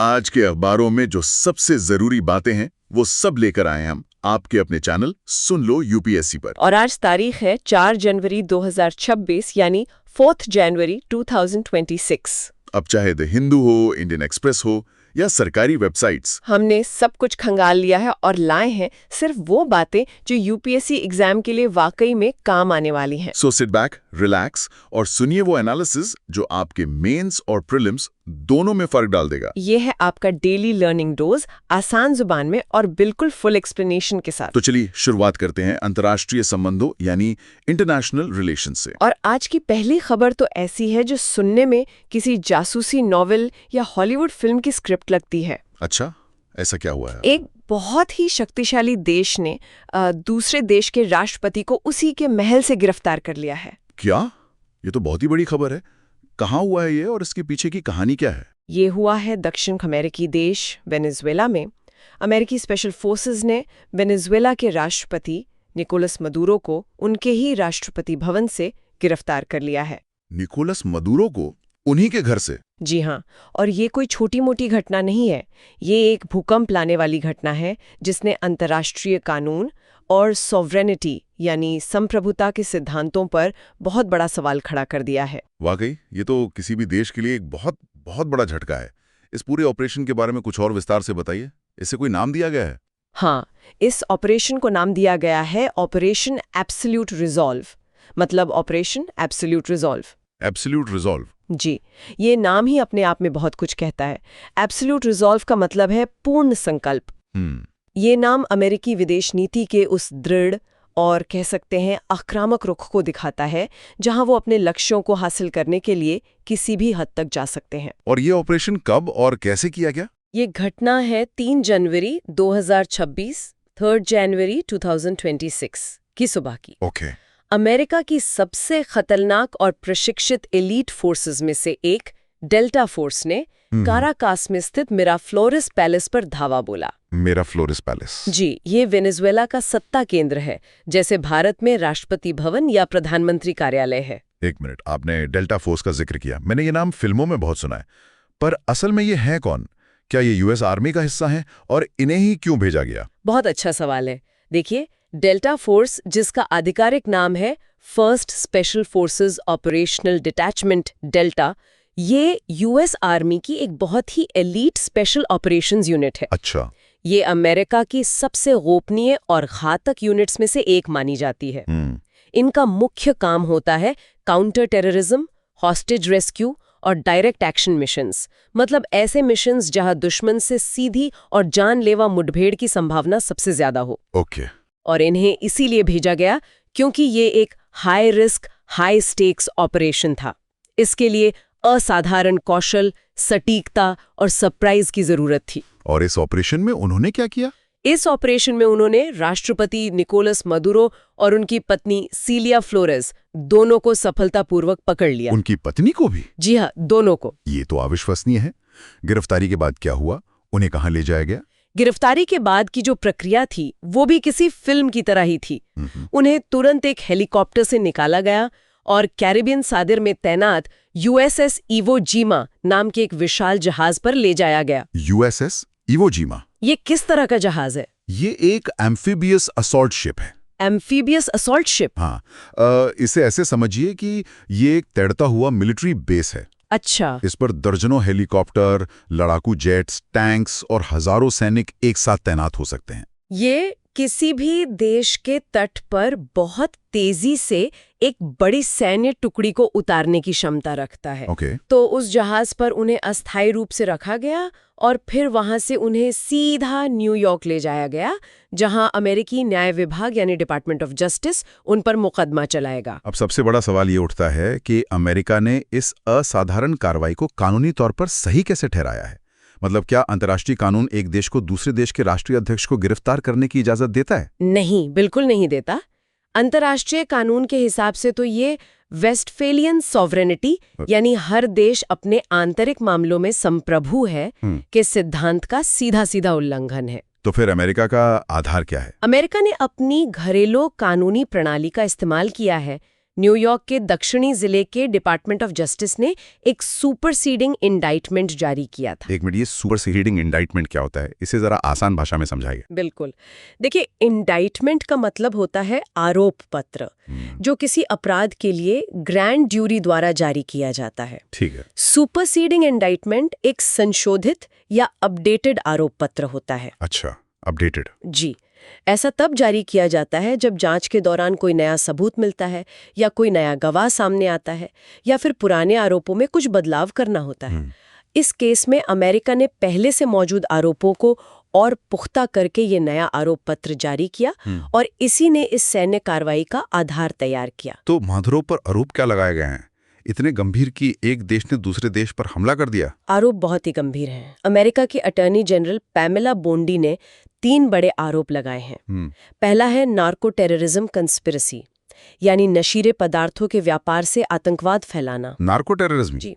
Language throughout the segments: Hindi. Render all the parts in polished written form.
आज के अखबारों में जो सबसे जरूरी बातें हैं वो सब लेकर आए हैं हम आपके अपने चैनल सुन लो यूपीएससी पर। और आज तारीख है 4 जनवरी 2026 यानी 4 जनवरी 2026। अब चाहे द हिंदू हो, इंडियन एक्सप्रेस हो या सरकारी वेबसाइट्स, हमने सब कुछ खंगाल लिया है और लाए हैं सिर्फ वो बातें जो यूपीएससी एग्जाम के लिए वाकई में काम आने वाली हैं। सो सिट बैक, रिलैक्स और सुनिए वो एनालिसिस जो आपके मेंस और प्रीलिम्स दोनों में फर्क डाल देगा। ये है आपका डेली लर्निंग डोज, आसान जुबान में और बिल्कुल फुल एक्सप्लेनेशन के साथ। तो चलिए शुरुआत करते हैं अंतर्राष्ट्रीय संबंधों यानी इंटरनेशनल रिलेशन से। और आज की पहली खबर तो ऐसी है जो सुनने में किसी जासूसी नॉवेल या हॉलीवुड फिल्म की स्क्रिप्ट लगती है। अच्छा, ऐसा क्या हुआ है? एक बहुत ही शक्तिशाली देश ने दूसरे देश के राष्ट्रपति को उसी के महल से गिरफ्तार कर लिया है। क्या? ये तो बहुत ही बड़ी खबर है। कहाँ हुआ है ये और इसके पीछे की कहानी क्या है? ये हुआ है दक्षिण अमेरिकी देश वेनेजुएला में। अमेरिकी स्पेशल फोर्सेस ने वेनेजुएला के राष्ट्रपति निकोलस मदुरो को उनके ही राष्ट्रपति भवन से गिरफ्तार कर लिया है। निकोलस मदुरो को उन्हीं के घर से? जी हाँ, और ये कोई छोटी मोटी घटना नहीं है। ये एक भूकंप लाने वाली घटना है जिसने अंतर्राष्ट्रीय कानून और सॉवरेनिटी यानी संप्रभुता के सिद्धांतों पर बहुत बड़ा सवाल खड़ा कर दिया है। वाकई ये तो किसी भी देश के लिए एक बहुत बहुत बड़ा झटका है। इस पूरे ऑपरेशन के बारे में कुछ और विस्तार से बताइए। इसे कोई नाम दिया गया है? हाँ, इस ऑपरेशन को नाम दिया गया है ऑपरेशन एब्सोल्यूट रिजॉल्व। मतलब operation absolute resolve. Absolute resolve? जी, ये नाम ही अपने आप में बहुत कुछ कहता है। एब्सोल्यूट रिजॉल्व का मतलब है पूर्ण संकल्प। ये नाम अमेरिकी विदेश नीति के उस दृढ़ और कह सकते हैं आक्रामक रुख को दिखाता है जहां वो अपने लक्ष्यों को हासिल करने के लिए किसी भी हद तक जा सकते हैं। और ये ऑपरेशन कब और कैसे किया गया? ये घटना है 3 जनवरी 2026, 3 जनवरी 2026 की सुबह की। ओके। अमेरिका की सबसे खतरनाक और प्रशिक्षित एलीट फोर्सेस में से एक डेल्टा फोर्स ने काराकास में स्थित मिराफ्लोरेस पैलेस पर धावा बोला। Miraflores palace? जी, ये वेनेजुएला का सत्ता केंद्र है, जैसे भारत में राष्ट्रपति भवन या प्रधानमंत्री कार्यालय है। एक मिनट, आपने डेल्टा फोर्स का जिक्र किया। मैंने ये नाम फिल्मों में बहुत सुना है, पर असल में ये है कौन? क्या ये यूएस आर्मी का हिस्सा है और इन्हें ही क्यों भेजा गया? बहुत अच्छा सवाल है। देखिए, डेल्टा फोर्स, जिसका आधिकारिक नाम है first special forces operational detachment delta, ये यूएस आर्मी की एक बहुत ही एलीट स्पेशल ऑपरेशंस यूनिट है। अच्छा। ये अमेरिका की सबसे गोपनीय और घातक यूनिट्स में से एक मानी जाती है। इनका मुख्य काम होता है काउंटर टेररिज्म, हॉस्टेज रेस्क्यू और डायरेक्ट एक्शन मिशंस। मतलब ऐसे मिशंस जहां दुश्मन से सीधी और जानलेवा मुठभेड़ की संभावना सबसे ज्यादा हो। ओके। और इन्हें इसीलिए भेजा गया क्योंकि ये एक high risk high stakes operation था। इसके लिए असाधारण कौशल, सटीकता और सरप्राइज की जरूरत थी। और इस ऑपरेशन में उन्होंने क्या किया? इस ऑपरेशन में उन्होंने राष्ट्रपति निकोलस मदुरो और उनकी पत्नी सीलिया फ्लोरेस दोनों को सफलतापूर्वक पकड़ लिया। उनकी पत्नी को भी? जी हाँ, दोनों को। ये तो अविश्वसनीय है। गिरफ्तारी के बाद क्या हुआ? उन्हें कहाँ ले जाया गया? गिरफ्तारी के बाद की जो प्रक्रिया थी वो भी किसी फिल्म की तरह ही थी। उन्हें तुरंत एक हेलीकॉप्टर से निकाला गया और कैरिबियन सागर में तैनात यूएसएस इवो जीमा नाम के एक विशाल जहाज पर ले जाया गया। यूएसएस इवो जीमा? ये किस तरह का जहाज है? ये एक एम्फीबियस असॉल्ट शिप है। Amphibious assault ship? हाँ, इसे ऐसे समझिए कि ये एक तैरता हुआ मिलिट्री बेस है। अच्छा। इस पर दर्जनों हेलीकॉप्टर, लड़ाकू जेट्स, टैंक्स और हजारों सैनिक एक साथ तैनात हो सकते हैं। ये किसी भी देश के तट पर बहुत तेजी से एक बड़ी सैन्य टुकड़ी को उतारने की क्षमता रखता है। तो उस जहाज पर उन्हें अस्थायी रूप से रखा गया और फिर वहां से उन्हें सीधा न्यूयॉर्क ले जाया गया, जहां अमेरिकी न्याय विभाग यानी डिपार्टमेंट ऑफ जस्टिस उन पर मुकदमा चलाएगा। अब सबसे बड़ा सवाल ये उठता है कि अमेरिका ने इस असाधारण कार्रवाई को कानूनी तौर पर सही कैसे ठहराया है? मतलब क्या अंतर्राष्ट्रीय कानून एक देश को दूसरे देश के राष्ट्रीय अध्यक्ष को गिरफ्तार करने की इजाजत देता है? नहीं, बिल्कुल नहीं देता। अंतर्राष्ट्रीय कानून के हिसाब से तो ये वेस्टफेलियन सॉवरेनिटी यानी हर देश अपने आंतरिक मामलों में संप्रभु है के सिद्धांत का सीधा सीधा उल्लंघन है। तो फिर अमेरिका का आधार क्या है? अमेरिका ने अपनी घरेलू कानूनी प्रणाली का इस्तेमाल किया है, न्यूयॉर्क के दक्षिणी जिले के डिपार्टमेंट ऑफ जस्टिस ने एक सुपरसीडिंग इंडाइटमेंट जारी किया था। एक मिनट, ये सुपरसीडिंग इंडाइटमेंट क्या होता है? इसे जरा आसान भाषा में समझाइए। बिल्कुल, देखिए, इंडाइटमेंट का मतलब होता है आरोप पत्र, जो किसी अपराध के लिए ग्रैंड ड्यूरी द्वारा जारी किया जाता है। ठीक है। सुपरसीडिंग इंडाइटमेंट एक संशोधित या अपडेटेड आरोप पत्र होता है। अच्छा, अपडेटेड। जी, ऐसा तब जारी किया जाता है जब जांच के दौरान कोई नया सबूत मिलता है या कोई नया गवाह सामने आता है या फिर पुराने आरोपों में कुछ बदलाव करना होता है। इस केस में अमेरिका ने पहले से मौजूद आरोपों को और पुख्ता करके ये नया आरोप पत्र जारी किया और इसी ने इस सैन्य कार्रवाई का आधार तैयार किया। तो माधुरों पर आरोप क्या लगाए गए हैं? इतने गंभीर कि एक देश ने दूसरे देश पर हमला कर दिया। आरोप बहुत ही गंभीर हैं। अमेरिका की अटॉर्नी जनरल पैमेला बोंडी ने 3 बड़े आरोप लगाए हैं। पहला है नार्को टेररिज्म कंस्पिरेसी, यानी नशीले पदार्थों के व्यापार से आतंकवाद फैलाना। Narco terrorism? जी,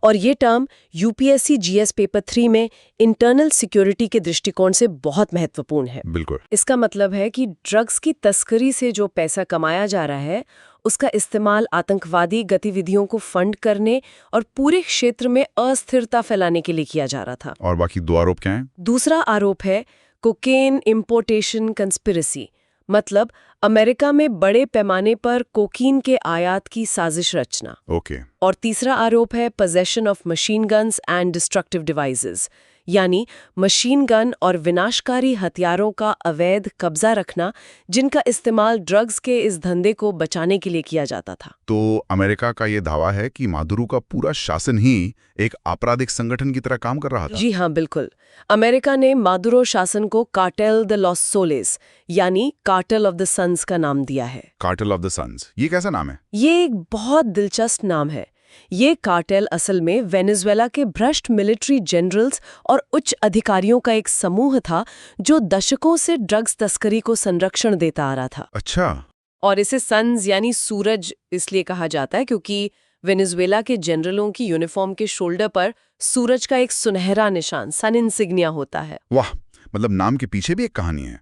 और ये टर्म यूपीएससी जीएस पेपर 3 में इंटरनल सिक्योरिटी के दृष्टिकोण से बहुत महत्वपूर्ण है। बिल्कुल। इसका मतलब है कि ड्रग्स की तस्करी से जो पैसा कमाया जा रहा है उसका इस्तेमाल आतंकवादी गतिविधियों को फंड करने और पूरे क्षेत्र में अस्थिरता फैलाने के लिए किया जा रहा था। और बाकी 2 आरोप क्या हैं? दूसरा आरोप है कोकेन इंपोर्टेशन कंस्पिरेसी, मतलब अमेरिका में बड़े पैमाने पर कोकीन के आयात की साजिश रचना। ओके। और तीसरा आरोप है possession of machine guns and destructive devices, यानी मशीन गन और विनाशकारी हथियारों का अवैध कब्जा रखना, जिनका इस्तेमाल ड्रग्स के इस धंधे को बचाने के लिए किया जाता था। तो अमेरिका का ये दावा है कि मादुरो का पूरा शासन ही एक आपराधिक संगठन की तरह काम कर रहा था। जी हाँ, बिल्कुल। अमेरिका ने मादुरो शासन को कार्टेल द लॉस सोलेस, यानी कार्टेल ऑफ द सन्स का नाम दिया है। कार्टेल ऑफ द सन्स, ये कैसा नाम है? ये एक बहुत दिलचस्प नाम है। ये कार्टेल असल में वेनेजुएला के भ्रष्ट मिलिट्री जनरल्स और उच्च अधिकारियों का एक समूह था जो दशकों से ड्रग्स तस्करी को संरक्षण देता आ रहा था। अच्छा। और इसे सन्स यानी सूरज इसलिए कहा जाता है क्योंकि वेनेजुएला के जनरलों की यूनिफॉर्म के शोल्डर पर सूरज का एक सुनहरा निशान, सन इंसिग्निया होता है। वाह, मतलब नाम के पीछे भी एक कहानी है।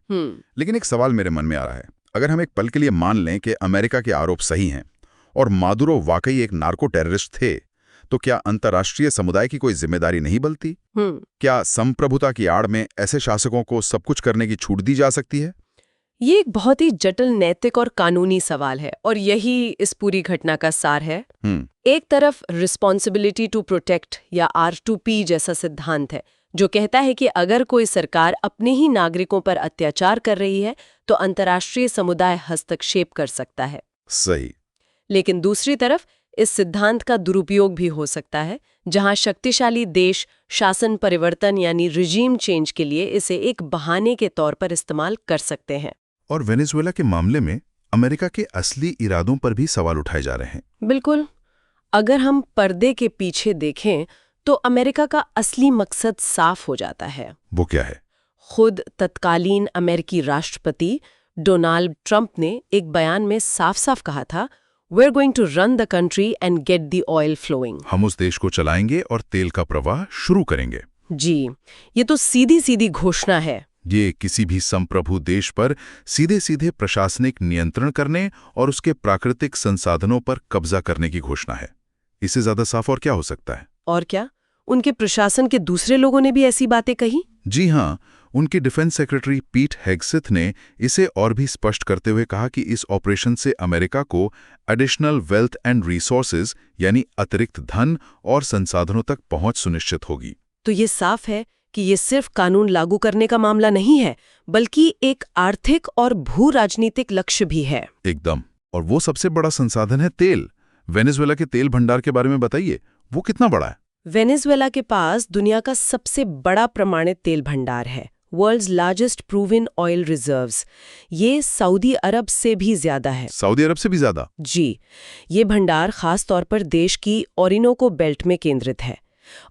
लेकिन एक सवाल मेरे मन में आ रहा है, अगर हम एक पल के लिए मान लें कि अमेरिका के आरोप सही हैं और मादुरो वाकई एक नार्को टेररिस्ट थे, तो क्या अंतर्राष्ट्रीय समुदाय की कोई जिम्मेदारी नहीं बनती? क्या संप्रभुता की आड़ में ऐसे शासकों को सब कुछ करने की छूट दी जा सकती है? ये एक बहुत ही जटिल नैतिक और कानूनी सवाल है और यही इस पूरी घटना का सार है। एक तरफ रिस्पॉन्सिबिलिटी टू प्रोटेक्ट या R2P जैसा सिद्धांत है जो कहता है कि अगर कोई सरकार अपने ही नागरिकों पर अत्याचार कर रही है तो अंतर्राष्ट्रीय समुदाय हस्तक्षेप कर सकता है। सही। लेकिन दूसरी तरफ इस सिद्धांत का दुरुपयोग भी हो सकता है, जहां शक्तिशाली देश शासन परिवर्तन यानी रिजीम चेंज के लिए इसे एक बहाने के तौर पर इस्तेमाल कर सकते हैं। और वेनेजुएला के मामले में अमेरिका के असली इरादों पर भी सवाल उठाए जा रहे हैं। बिल्कुल। अगर हम पर्दे के पीछे देखें तो अमेरिका का असली मकसद साफ हो जाता है। वो क्या है? खुद तत्कालीन अमेरिकी राष्ट्रपति डोनाल्ड ट्रंप ने एक बयान में साफ-साफ कहा था, We're going to run the country and get the oil flowing. हम उस देश को चलाएंगे और तेल का प्रवाह शुरू करेंगे। जी, ये तो सीधी-सीधी घोषणा है। ये किसी भी संप्रभु देश पर सीधे-सीधे प्रशासनिक नियंत्रण करने और उसके प्राकृतिक संसाधनों पर कब्जा करने की घोषणा है। इससे ज्यादा साफ और क्या हो सकता है? और क्या उनके प्रशासन के दूसरे लोगों ने भी ऐसी बातें कही? जी हाँ, उनकी डिफेंस सेक्रेटरी पीट हेग्सेथ ने इसे और भी स्पष्ट करते हुए कहा कि इस ऑपरेशन से अमेरिका को एडिशनल वेल्थ एंड रिसोर्सेज यानी अतिरिक्त धन और संसाधनों तक पहुंच सुनिश्चित होगी। तो ये साफ है कि ये सिर्फ कानून लागू करने का मामला नहीं है, बल्कि एक आर्थिक और भू राजनीतिक लक्ष्य भी है। एकदम। और वो सबसे बड़ा संसाधन है तेल। वेनेजुएला के तेल भंडार के बारे में बताइए, वो कितना बड़ा है? वेनेजुएला के पास दुनिया का सबसे बड़ा प्रमाणित तेल भंडार है, world's largest proven oil reserves. ये सऊदी अरब से भी ज्यादा है। सऊदी अरब से भी ज्यादा? जी। ये भंडार खास तौर पर देश की ओरिनोको बेल्ट में केंद्रित है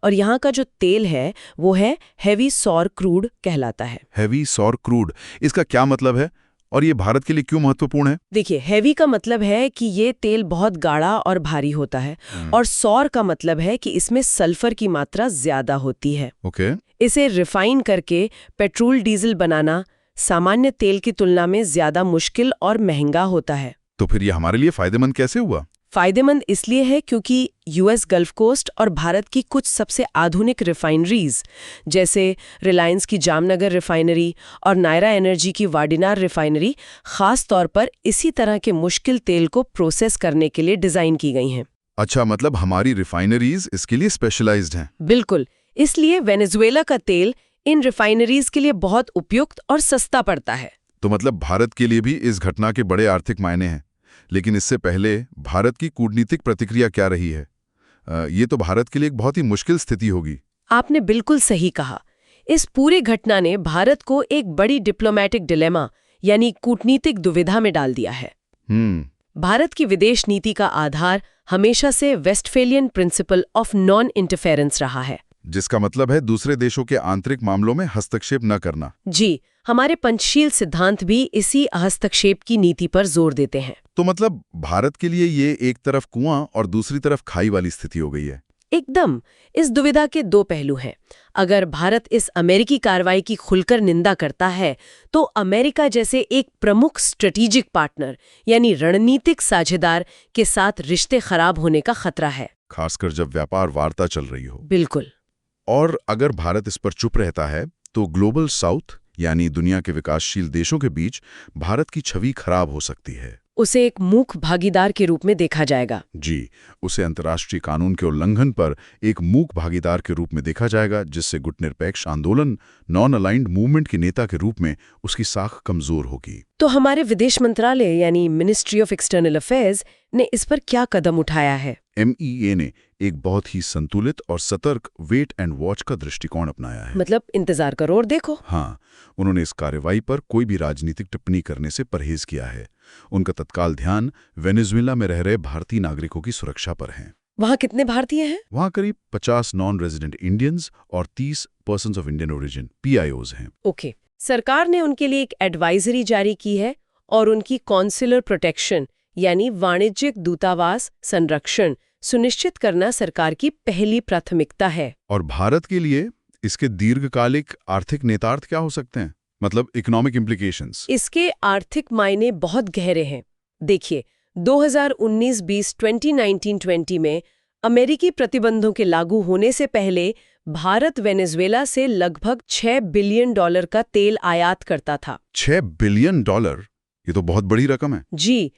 और यहाँ का जो तेल है वो है हेवी सौर क्रूड कहलाता है। हेवी सौर क्रूड, इसका क्या मतलब है और ये भारत के लिए क्यों महत्वपूर्ण है? देखिए, हेवी का मतलब है कि ये तेल बहुत गाढ़ा और भारी होता है और सौर का मतलब है कि इसमें सल्फर की मात्रा ज्यादा होती है। ओके। इसे रिफाइन करके पेट्रोल डीजल बनाना सामान्य तेल की तुलना में ज्यादा मुश्किल और महंगा होता है। तो फिर ये हमारे लिए फायदेमंद कैसे हुआ? फायदेमंद इसलिए है क्योंकि यूएस गल्फ कोस्ट और भारत की कुछ सबसे आधुनिक रिफाइनरीज जैसे रिलायंस की जामनगर रिफाइनरी और नायरा एनर्जी की वाडिनार रिफाइनरी खास तौर पर इसी तरह के मुश्किल तेल को प्रोसेस करने के लिए डिजाइन की गई हैं। अच्छा, मतलब हमारी रिफाइनरीज इसके लिए स्पेशलाइज्ड हैं। बिल्कुल, इसलिए वेनेजुएला का तेल इन रिफाइनरीज के लिए बहुत उपयुक्त और सस्ता पड़ता है। तो मतलब भारत के लिए भी इस घटना के बड़े आर्थिक मायने हैं। लेकिन इससे पहले भारत की कूटनीतिक प्रतिक्रिया क्या रही है? ये तो भारत के लिए एक बहुत ही मुश्किल स्थिति होगी। आपने बिल्कुल सही कहा। इस पूरी घटना ने भारत को एक बड़ी डिप्लोमैटिक डिलेमा यानी कूटनीतिक दुविधा में डाल दिया है। भारत की विदेश नीति का आधार हमेशा से Westphalian principle of non interference रहा है, जिसका मतलब है दूसरे देशों के आंतरिक मामलों में हस्तक्षेप न करना। जी, हमारे पंचशील सिद्धांत भी इसी हस्तक्षेप की नीति पर जोर देते हैं। तो मतलब भारत के लिए ये एक तरफ कुआं और दूसरी तरफ खाई वाली स्थिति हो गई है। एकदम। इस दुविधा के दो पहलू हैं। अगर भारत इस अमेरिकी कार्रवाई की खुलकर निंदा करता है तो अमेरिका जैसे एक प्रमुख स्ट्रेटेजिक पार्टनर यानी रणनीतिक साझेदार के साथ रिश्ते खराब होने का खतरा है, खासकर जब व्यापार वार्ता चल रही हो। बिल्कुल। और अगर भारत इस पर चुप रहता है तो ग्लोबल साउथ यानी दुनिया के विकासशील देशों के बीच भारत की छवि खराब हो सकती है। उसे एक मूक भागीदार के रूप में देखा जाएगा। जी, उसे अंतर्राष्ट्रीय कानून के उल्लंघन पर एक मूक भागीदार के रूप में देखा जाएगा, जिससे गुटनिरपेक्ष आंदोलन नॉन अलाइंड मूवमेंट के नेता के रूप में उसकी साख कमजोर होगी। तो हमारे विदेश मंत्रालय यानी मिनिस्ट्री ऑफ एक्सटर्नल अफेयर्स ने इस पर क्या कदम उठाया है? MEA ने एक बहुत ही संतुलित और सतर्क वेट एंड वॉच का दृष्टिकोण अपनाया है। मतलब इंतजार करो और देखो। हाँ, उन्होंने इस कार्रवाई पर कोई भी राजनीतिक टिप्पणी करने से परहेज किया है। उनका तत्काल ध्यान वेनेजुएला में रह रहे भारतीय नागरिकों की सुरक्षा पर है। वहाँ कितने भारतीय हैं? वहाँ करीब 50 नॉन रेजिडेंट इंडियंस और 30 persons of Indian origin PIOs हैं। ओके। सरकार ने उनके लिए एक एडवाइजरी जारी की है और उनकी कॉन्सुलर प्रोटेक्शन यानी वाणिज्यिक दूतावास संरक्षण सुनिश्चित करना सरकार की पहली प्राथमिकता है। और भारत के लिए इसके दीर्घकालिक आर्थिक नेतार्थ क्या हो सकते हैं? मतलब इकोनॉमिक इम्प्लीकेशंस। इसके आर्थिक मायने बहुत गहरे हैं। देखिए, 2019-20, 2019-20 में अमेरिकी प्रतिबंधों के लागू होने से पहले भारत वेनेजुएला से लगभग $6 बिलियन का तेल आयात करता था। $6 बिलियन? ये तो बहुत बड़ी रकम है। जी,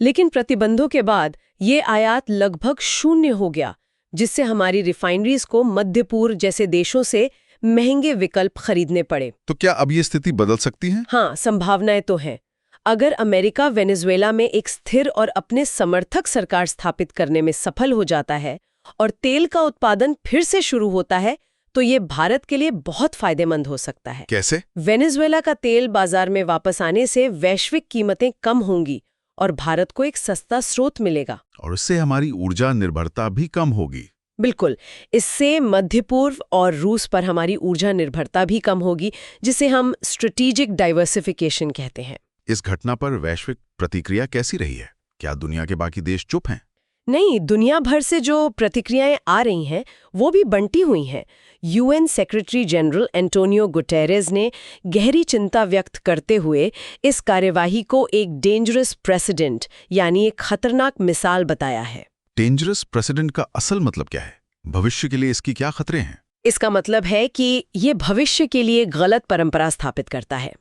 लेकिन प्रतिबंधों के बाद ये आयात लगभग शून्य हो गया, जिससे हमारी रिफाइनरीज को मध्य पूर्व जैसे देशों से महंगे विकल्प खरीदने पड़े। तो क्या अब ये स्थिति बदल सकती है? हाँ, संभावनाएं तो हैं। अगर अमेरिका वेनेजुएला में एक स्थिर और अपने समर्थक सरकार स्थापित करने में सफल हो जाता है और तेल का उत्पादन फिर से शुरू होता है, तो ये भारत के लिए बहुत फायदेमंद हो सकता है। कैसे? वेनेजुएला का तेल बाजार में वापस आने से वैश्विक कीमतें कम होंगी और भारत को एक सस्ता स्रोत मिलेगा। और इससे हमारी ऊर्जा निर्भरता भी कम होगी। बिल्कुल, इससे मध्य पूर्व और रूस पर हमारी ऊर्जा निर्भरता भी कम होगी, जिसे हम स्ट्रेटेजिक डाइवर्सिफिकेशन कहते हैं। इस घटना पर वैश्विक प्रतिक्रिया कैसी रही है? क्या दुनिया के बाकी देश चुप हैं? नहीं, दुनिया भर से जो प्रतिक्रियाएं आ रही हैं वो भी बंटी हुई हैं। UN secretary general Antonio Guterres ने गहरी चिंता व्यक्त करते हुए इस कार्यवाही को एक डेंजरस प्रेसिडेंट यानी एक खतरनाक मिसाल बताया है। डेंजरस प्रेसिडेंट का असल मतलब क्या है? भविष्य के लिए इसकी क्या खतरे हैं? इसका मतलब है कि ये भविष्य के लिए गलत परंपरा स्थापित करता है।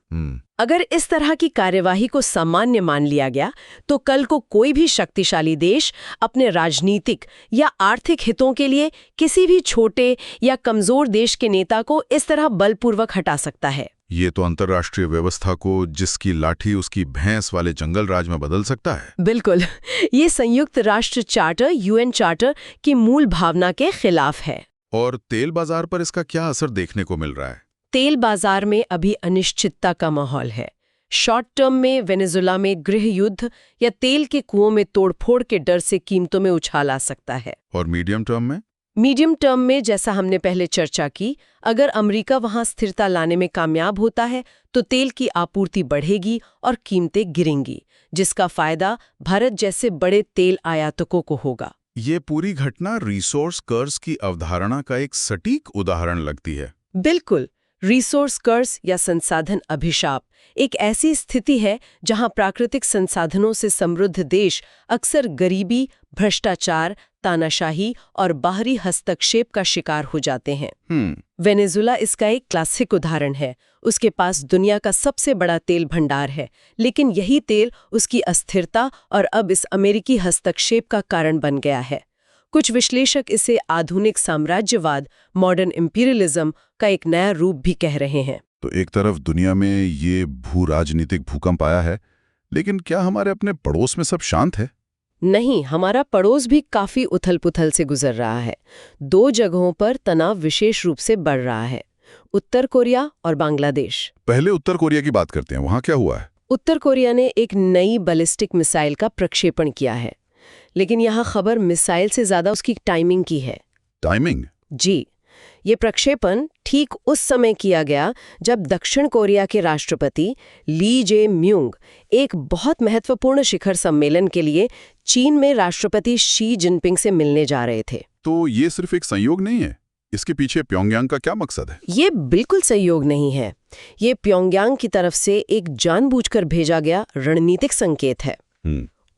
अगर इस तरह की कार्यवाही को सामान्य मान लिया गया तो कल को कोई भी शक्तिशाली देश अपने राजनीतिक या आर्थिक हितों के लिए किसी भी छोटे या कमजोर देश के नेता को इस तरह बलपूर्वक हटा सकता है। ये तो अंतर्राष्ट्रीय व्यवस्था को जिसकी लाठी उसकी भैंस वाले जंगल राज में बदल सकता है। बिल्कुल, ये संयुक्त राष्ट्र चार्टर UN चार्टर की मूल भावना के खिलाफ है। और तेल बाजार पर इसका क्या असर देखने को मिल रहा है? तेल बाजार में अभी अनिश्चितता का माहौल है। शॉर्ट टर्म में वेनेजुएला में गृह युद्ध या तेल के कुओं में तोड़फोड़ के डर से कीमतों में उछाल आ सकता है। और मीडियम टर्म में? मीडियम टर्म में, जैसा हमने पहले चर्चा की, अगर अमेरिका वहां स्थिरता लाने में कामयाब होता है तो तेल की आपूर्ति बढ़ेगी और कीमतें गिरेंगी, जिसका फायदा भारत जैसे बड़े तेल आयातकों को होगा। ये पूरी घटना रिसोर्स कर्ज की अवधारणा का एक सटीक उदाहरण लगती है। बिल्कुल, रिसोर्स कर्स या संसाधन अभिशाप एक ऐसी स्थिति है जहां प्राकृतिक संसाधनों से समृद्ध देश अक्सर गरीबी, भ्रष्टाचार, तानाशाही और बाहरी हस्तक्षेप का शिकार हो जाते हैं। वेनेजुला इसका एक क्लासिक उदाहरण है। उसके पास दुनिया का सबसे बड़ा तेल भंडार है, लेकिन यही तेल उसकी अस्थिरता और अब इस अमेरिकी हस्तक्षेप का कारण बन गया है। कुछ विश्लेषक इसे आधुनिक साम्राज्यवाद, मॉडर्न इंपीरियलिज्म का एक नया रूप भी कह रहे हैं। तो एक तरफ दुनिया में ये भू राजनीतिक भूकंप आया है, लेकिन क्या हमारे अपने पड़ोस में सब शांत है? नहीं, हमारा पड़ोस भी काफी उथल-पुथल से गुजर रहा है। 2 जगहों पर तनाव विशेष रूप से बढ़ रहा है, उत्तर कोरिया और बांग्लादेश। पहले उत्तर कोरिया की बात करते हैं, वहां क्या हुआ है? उत्तर कोरिया ने एक नई बैलिस्टिक मिसाइल का प्रक्षेपण किया है, लेकिन यहाँ खबर मिसाइल से ज्यादा उसकी टाइमिंग की है। टाइमिंग? जी, ये प्रक्षेपण ठीक उस समय किया गया जब दक्षिण कोरिया के राष्ट्रपति ली जे म्यूंग एक बहुत महत्वपूर्ण शिखर सम्मेलन के लिए चीन में राष्ट्रपति शी जिनपिंग से मिलने जा रहे थे। तो ये सिर्फ एक संयोग नहीं है, इसके पीछे प्योंगयांग का क्या मकसद है? ये बिल्कुल संयोग नहीं है। ये प्योंगयांग की तरफ से एक जानबूझकर भेजा गया रणनीतिक संकेत है।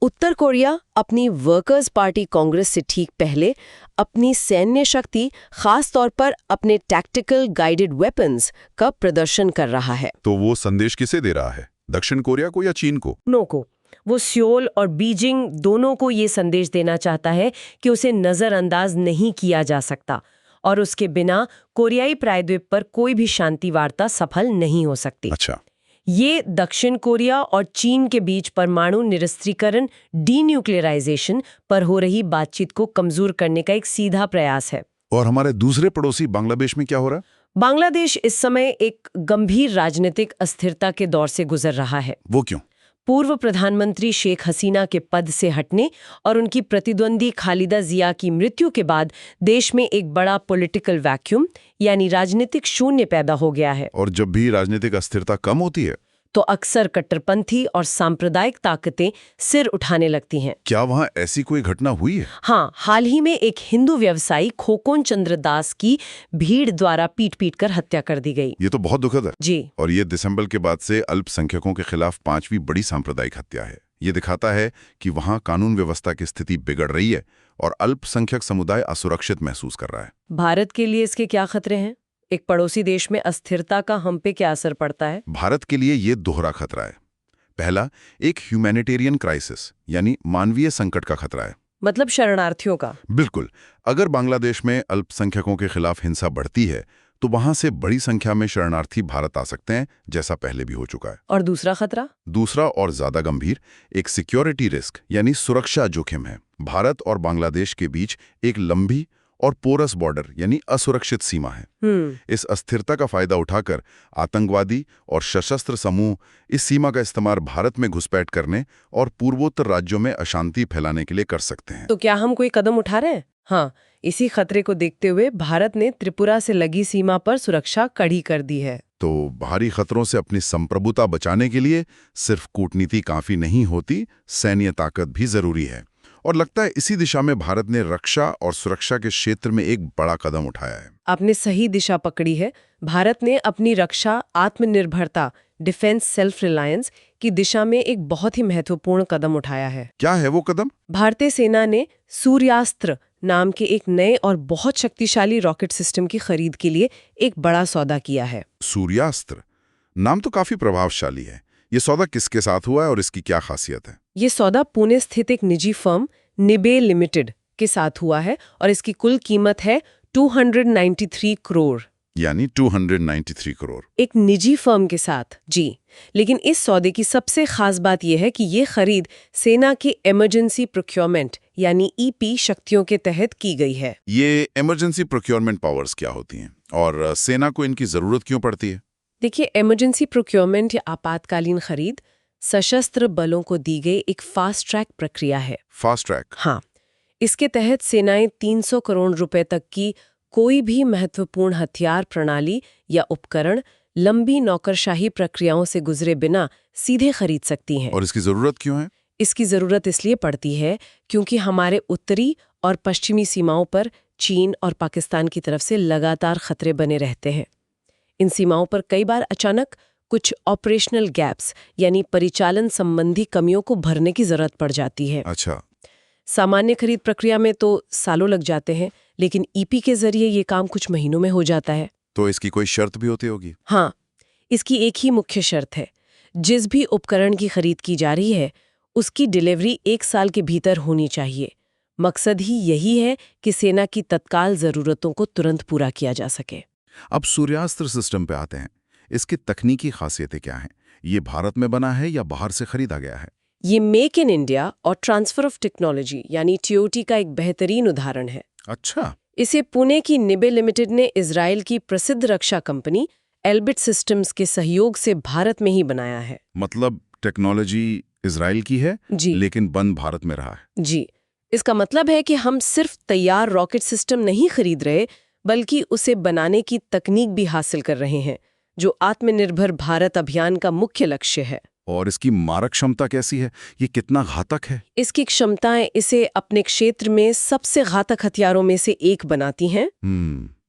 उत्तर कोरिया अपनी वर्कर्स पार्टी कांग्रेस से ठीक पहले अपनी सैन्य शक्ति, खास तौर पर अपने टैक्टिकल गाइडेड वेपन्स का प्रदर्शन कर रहा है। तो वो संदेश किसे दे रहा है, दक्षिण कोरिया को या चीन को? नो को। वो सियोल और बीजिंग दोनों को ये संदेश देना चाहता है कि उसे नजरअंदाज नहीं किया जा सकता और उसके बिना कोरियाई प्रायद्वीप पर कोई भी शांति वार्ता सफल नहीं हो सकती। अच्छा। ये दक्षिण कोरिया और चीन के बीच परमाणु निरस्त्रीकरण, डीन्यूक्लियराइजेशन पर हो रही बातचीत को कमजोर करने का एक सीधा प्रयास है। और हमारे दूसरे पड़ोसी बांग्लादेश में क्या हो रहा है? बांग्लादेश इस समय एक गंभीर राजनीतिक अस्थिरता के दौर से गुजर रहा है। वो क्यों? पूर्व प्रधानमंत्री शेख हसीना के पद से हटने और उनकी प्रतिद्वंदी खालिदा जिया की मृत्यु के बाद देश में एक बड़ा पॉलिटिकल वैक्यूम यानी राजनीतिक शून्य पैदा हो गया है। और जब भी राजनीतिक अस्थिरता कम होती है तो अक्सर कट्टरपंथी और सांप्रदायिक ताकतें सिर उठाने लगती हैं। क्या वहाँ ऐसी कोई घटना हुई है? हाँ, हाल ही में एक हिंदू व्यवसायी खोकोन चंद्र दास की भीड़ द्वारा पीट कर हत्या कर दी गई। ये तो बहुत दुखद है जी। और ये दिसंबर के बाद से अल्पसंख्यकों के खिलाफ 5वीं बड़ी सांप्रदायिक हत्या है। ये दिखाता है कि वहाँ कानून व्यवस्था की स्थिति बिगड़ रही है और अल्पसंख्यक समुदाय असुरक्षित महसूस कर रहा है। भारत के लिए इसके क्या खतरे हैं? एक पड़ोसी देश में अस्थिरता का हम पे क्या असर पड़ता है? भारत के लिए ये दोहरा खतरा है। पहला, एक ह्यूमैनिटेरियन क्राइसिस यानी मानवीय संकट का खतरा है। मतलब शरणार्थियों का? बिल्कुल। अगर बांग्लादेश में अल्पसंख्यकों के खिलाफ हिंसा बढ़ती है तो वहां से बड़ी संख्या में शरणार्थी भारत आ सकते हैं, जैसा पहले भी हो चुका है। और दूसरा खतरा? दूसरा और ज्यादा गंभीर, एक सिक्योरिटी रिस्क यानी सुरक्षा जोखिम है। भारत और बांग्लादेश के बीच एक लंबी और पोरस बॉर्डर यानी असुरक्षित सीमा है। इस अस्थिरता का फायदा उठाकर आतंकवादी और सशस्त्र समूह इस सीमा का इस्तेमाल भारत में घुसपैठ करने और पूर्वोत्तर राज्यों में अशांति फैलाने के लिए कर सकते हैं। तो क्या हम कोई कदम उठा रहे हैं? हाँ, इसी खतरे को देखते हुए भारत ने त्रिपुरा से लगी सीमा पर सुरक्षा कड़ी कर दी है। तो बाहरी खतरों से अपनी संप्रभुता बचाने के लिए सिर्फ कूटनीति काफी नहीं होती, सैन्य ताकत भी जरूरी है। और लगता है इसी दिशा में भारत ने रक्षा और सुरक्षा के क्षेत्र में एक बड़ा कदम उठाया है। आपने सही दिशा पकड़ी है। भारत ने अपनी रक्षा आत्मनिर्भरता, डिफेंस सेल्फ रिलायंस की दिशा में एक बहुत ही महत्वपूर्ण कदम उठाया है। क्या है वो कदम? भारतीय सेना ने सूर्यास्त्र नाम के एक नए और बहुत शक्तिशाली रॉकेट सिस्टम की खरीद के लिए एक बड़ा सौदा किया है। सूर्यास्त्र नाम तो काफी प्रभावशाली है। ये सौदा किसके साथ हुआ है और इसकी क्या खासियत है? ये सौदा पुणे स्थित एक निजी फर्म निबे लिमिटेड के साथ हुआ है और इसकी कुल कीमत है 293 करोड़। यानी 293 करोड़। एक निजी फर्म के साथ, जी। लेकिन इस सौदे की सबसे खास बात यह है कि ये खरीद सेना की इमरजेंसी प्रोक्योरमेंट यानी ईपी शक्तियों के तहत की गई है। ये इमरजेंसी प्रोक्योरमेंट पावर्स क्या होती हैं और सेना को इनकी जरूरत क्यों पड़ती है? देखिए, इमरजेंसी प्रोक्योरमेंट या आपातकालीन खरीद सशस्त्र बलों को दी गई एक फास्ट ट्रैक प्रक्रिया है। Fast track? हाँ। इसके तहत सेनाएं 300 करोड़ रुपए तक की कोई भी महत्वपूर्ण हथियार प्रणाली या उपकरण लंबी नौकरशाही प्रक्रियाओं से गुजरे बिना सीधे खरीद सकती हैं। और इसकी जरूरत क्यों है? इसकी जरूरत इसलिए पड़ती है क्योंकि हमारे उत्तरी और पश्चिमी सीमाओं पर चीन और पाकिस्तान की तरफ से लगातार खतरे बने रहते हैं। इन सीमाओं पर कई बार अचानक कुछ ऑपरेशनल गैप्स यानी परिचालन संबंधी कमियों को भरने की जरूरत पड़ जाती है। अच्छा। सामान्य खरीद प्रक्रिया में तो सालों लग जाते हैं, लेकिन ईपी के जरिए ये काम कुछ महीनों में हो जाता है। तो इसकी कोई शर्त भी होती होगी? हाँ, इसकी एक ही मुख्य शर्त है, जिस भी उपकरण की खरीद की जा रही है उसकी डिलीवरी 1 साल के भीतर होनी चाहिए। मकसद ही यही है कि सेना की तत्काल जरूरतों को तुरंत पूरा किया जा सके। अब सूर्यास्त्र सिस्टम पे आते हैं। इसकी तकनीकी खासियतें क्या हैं? ये भारत में बना है या बाहर से खरीदा गया है? ये मेक इन इंडिया और ट्रांसफर ऑफ टेक्नोलॉजी यानी टीओटी का एक बेहतरीन उदाहरण है। अच्छा। इसे पुणे की निबे लिमिटेड ने इजराइल की प्रसिद्ध रक्षा कंपनी एल्बिट सिस्टम्स के सहयोग से भारत में ही बनाया है। मतलब टेक्नोलॉजी इजराइल की है जी लेकिन बन भारत में रहा है। जी, इसका मतलब है कि हम सिर्फ तैयार रॉकेट सिस्टम नहीं खरीद रहे, बल्कि उसे बनाने की तकनीक भी हासिल कर रहे हैं, जो आत्मनिर्भर भारत अभियान का मुख्य लक्ष्य है। और इसकी मारक क्षमता कैसी है? ये कितना घातक है? इसकी क्षमताएं इसे अपने क्षेत्र में सबसे घातक हथियारों में से एक बनाती हैं।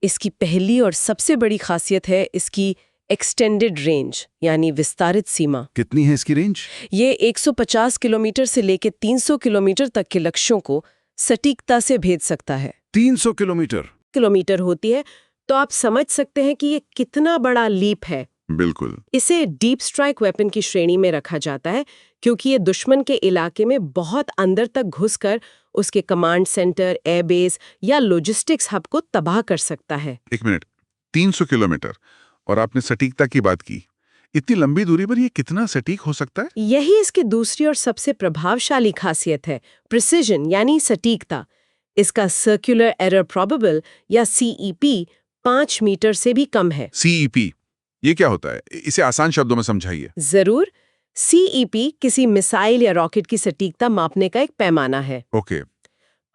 इसकी पहली और सबसे बड़ी खासियत है इसकी एक्सटेंडेड रेंज यानी विस्तारित सीमा। कितनी है इसकी रेंज? ये 150 किलोमीटर से लेकर 300 किलोमीटर तक के लक्ष्यों को सटीकता से भेद सकता है। 300 किलोमीटर होती है, तो आप समझ सकते हैं कि ये कितना बड़ा लीप है। बिल्कुल। इसे डीप स्ट्राइक वेपन की श्रेणी में रखा जाता है, क्योंकि ये दुश्मन के इलाके में बहुत अंदर तक घुसकर उसके कमांड सेंटर, एयरबेस या लॉजिस्टिक्स हब को तबाह कर सकता है। 1 मिनट, 300 किलोमीटर और आपने सटीकता की बात की। इतनी लंबी दूरी पर ये कितना सटीक हो सकता है? यही इसकी दूसरी और सबसे प्रभावशाली खासियत है, प्रिसिजन यानी सटीकता। इसका सर्कुलर एरर प्रोबेबल या सीईपी 5 मीटर से भी कम है। सीईपी ये क्या होता है? इसे आसान शब्दों में समझाइए। जरूर। सीईपी किसी मिसाइल या रॉकेट की सटीकता मापने का एक पैमाना है। ओके।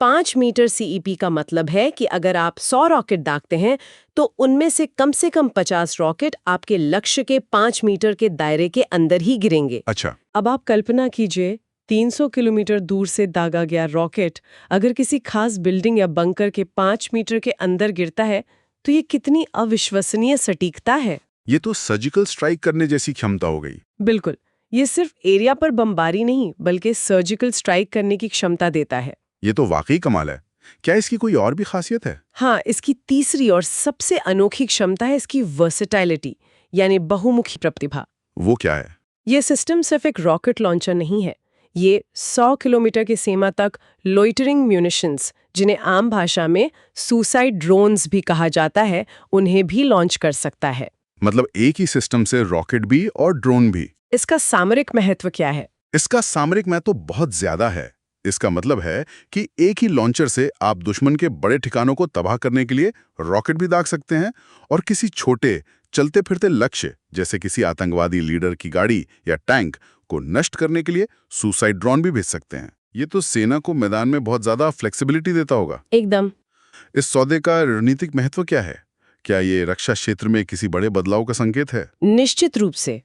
5 मीटर सीईपी का मतलब है कि अगर आप 100 रॉकेट दागते हैं तो उनमें से कम 50 रॉकेट आपके लक्ष्य के 5 मीटर के दायरे के अंदर ही गिरेंगे। अच्छा। अब आप कल्पना कीजिए, 300 किलोमीटर दूर से दागा गया रॉकेट अगर किसी खास बिल्डिंग या बंकर के 5 मीटर के अंदर गिरता है तो ये कितनी अविश्वसनीय सटीकता है। ये तो सर्जिकल स्ट्राइक करने जैसी क्षमता हो गई। बिल्कुल, ये सिर्फ एरिया पर बमबारी नहीं बल्कि सर्जिकल स्ट्राइक करने की क्षमता देता है। ये तो वाकई कमाल है। क्या इसकी कोई और भी खासियत है? हाँ, इसकी तीसरी और सबसे अनोखी क्षमता है इसकी वर्सेटाइलिटी यानी बहुमुखी प्रतिभा। वो क्या है? ये सिस्टम सिर्फ एक रॉकेट लॉन्चर नहीं है, ये 100 किलोमीटर की सीमा तक लोइटरिंग म्यूनिशंस, जिन्हें आम भाषा में सुसाइड ड्रोन्स भी कहा जाता है, उन्हें भी लॉन्च कर सकता है। मतलब एक ही सिस्टम से रॉकेट भी और ड्रोन भी। इसका सामरिक महत्व क्या है? इसका सामरिक महत्व बहुत ज्यादा है। इसका मतलब है कि एक ही लॉन्चर से आप दुश्मन के बड़े ठिकानों को तबाह करने के लिए रॉकेट भी दाग सकते हैं और किसी छोटे चलते फिरते लक्ष्य जैसे किसी आतंकवादी लीडर की गाड़ी या टैंक को नष्ट करने के लिए सुसाइड ड्रोन भी भेज सकते हैं। ये तो सेना को मैदान में बहुत ज्यादा फ्लेक्सिबिलिटी देता होगा। एकदम। इस सौदे का रणनीतिक महत्व क्या है? क्या ये रक्षा क्षेत्र में किसी बड़े बदलाव का संकेत है? निश्चित रूप से।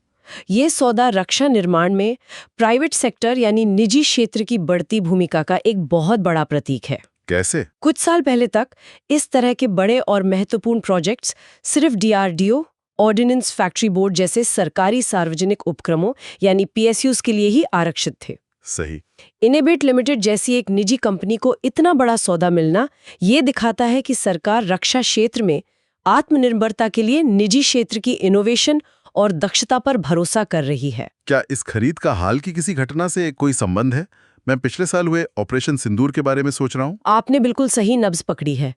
ये सौदा रक्षा निर्माण में प्राइवेट सेक्टर यानी निजी क्षेत्र की बढ़ती भूमिका का एक बहुत बड़ा प्रतीक है। कैसे? कुछ साल पहले तक इस तरह के बड़े और महत्वपूर्ण प्रोजेक्ट्स सिर्फ डीआरडीओ, ऑर्डिनेंस फैक्ट्री बोर्ड जैसे सरकारी सार्वजनिक उपक्रमों यानी पीएसयूज के लिए ही आरक्षित थे। सही। इनेबिट लिमिटेड जैसी एक निजी कंपनी को इतना बड़ा सौदा मिलना ये दिखाता है कि सरकार रक्षा क्षेत्र में आत्मनिर्भरता के लिए निजी क्षेत्र की इनोवेशन और दक्षता पर भरोसा कर रही है। क्या इस खरीद का हाल की किसी घटना से कोई संबंध है? मैं पिछले साल हुए ऑपरेशन सिंदूर के बारे में सोच रहा हूँ। आपने बिल्कुल सही नब्ज पकड़ी है।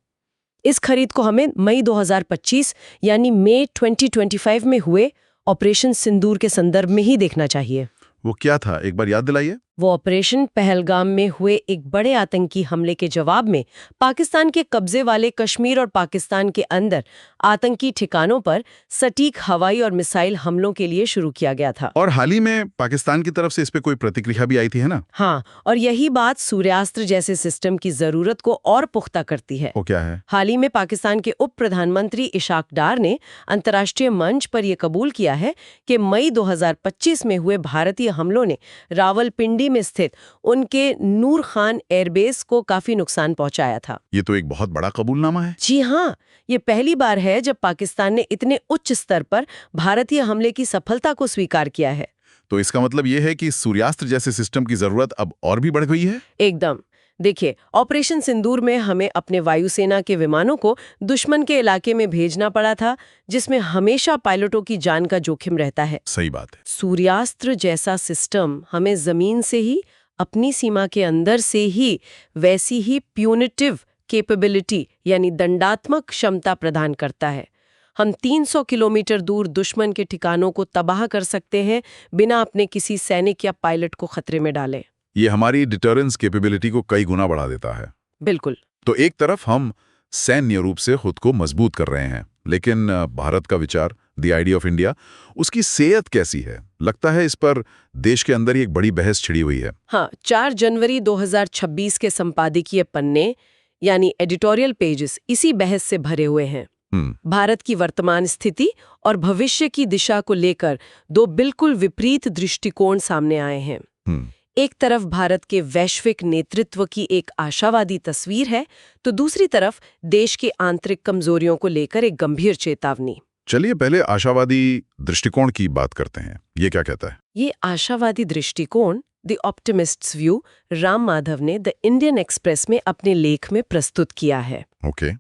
इस खरीद को हमें मई 2025 यानी मई 2025 में हुए ऑपरेशन सिंदूर के संदर्भ में ही देखना चाहिए। वो क्या था, एक बार याद दिलाइए। वो ऑपरेशन पहलगाम में हुए एक बड़े आतंकी हमले के जवाब में पाकिस्तान के कब्जे वाले कश्मीर और पाकिस्तान के अंदर आतंकी ठिकानों पर सटीक हवाई और मिसाइल हमलों के लिए शुरू किया गया था। और हाल ही में पाकिस्तान की तरफ से इस पे कोई प्रतिक्रिया भी आई थी, है ना? हाँ, और यही बात सूर्यास्त्र जैसे सिस्टम की जरूरत को और पुख्ता करती है। वो क्या है? हाल ही में पाकिस्तान के उप प्रधानमंत्री इशाक डार ने अंतर्राष्ट्रीय मंच पर यह कबूल किया है कि मई 2025 में हुए भारतीय हमलों ने रावलपिंडी में स्थित उनके नूर खान एयरबेस को काफी नुकसान पहुंचाया था। ये तो एक बहुत बड़ा कबूलनामा है। जी हाँ, ये पहली बार है जब पाकिस्तान ने इतने उच्च स्तर पर भारतीय हमले की सफलता को स्वीकार किया है। तो इसका मतलब ये है कि सूर्यास्त्र जैसे सिस्टम की जरूरत अब और भी बढ़ गई है। एकदम। देखिए, ऑपरेशन सिंदूर में हमें अपने वायुसेना के विमानों को दुश्मन के इलाके में भेजना पड़ा था, जिसमें हमेशा पायलटों की जान का जोखिम रहता है। सही बात है। सूर्यास्त्र जैसा सिस्टम हमें जमीन से ही, अपनी सीमा के अंदर से ही वैसी ही प्यूनिटिव कैपेबिलिटी यानी दंडात्मक क्षमता प्रदान करता है। हम 300 किलोमीटर दूर दुश्मन के ठिकानों को तबाह कर सकते हैं बिना अपने किसी सैनिक या पायलट को खतरे में डाले। ये हमारी डिटरेंस कैपेबिलिटी को कई गुना बढ़ा देता है। बिल्कुल। तो एक तरफ हम सैन्य रूप से खुद को मजबूत कर रहे हैं, लेकिन भारत का विचार, द आइडिया ऑफ इंडिया, उसकी सेहत कैसी है? लगता है इस पर देश के अंदर ही एक बड़ी बहस छिड़ी हुई है। हाँ, 4 जनवरी 2026 के संपादकीय पन्ने यानी एडिटोरियल पेजेस इसी बहस से भरे हुए हैं। भारत की वर्तमान स्थिति और भविष्य की दिशा को लेकर दो बिल्कुल विपरीत दृष्टिकोण सामने आए हैं। एक तरफ भारत के वैश्विक नेतृत्व की एक आशावादी तस्वीर है, तो दूसरी तरफ देश की आंतरिक कमजोरियों को लेकर एक गंभीर चेतावनी। चलिए पहले आशावादी दृष्टिकोण की बात करते हैं। ये क्या कहता है? ये आशावादी दृष्टिकोण, द ऑप्टिमिस्ट्स व्यू, राम माधव ने द इंडियन एक्सप्रेस में अपने लेख में प्रस्तुत किया है। ओके।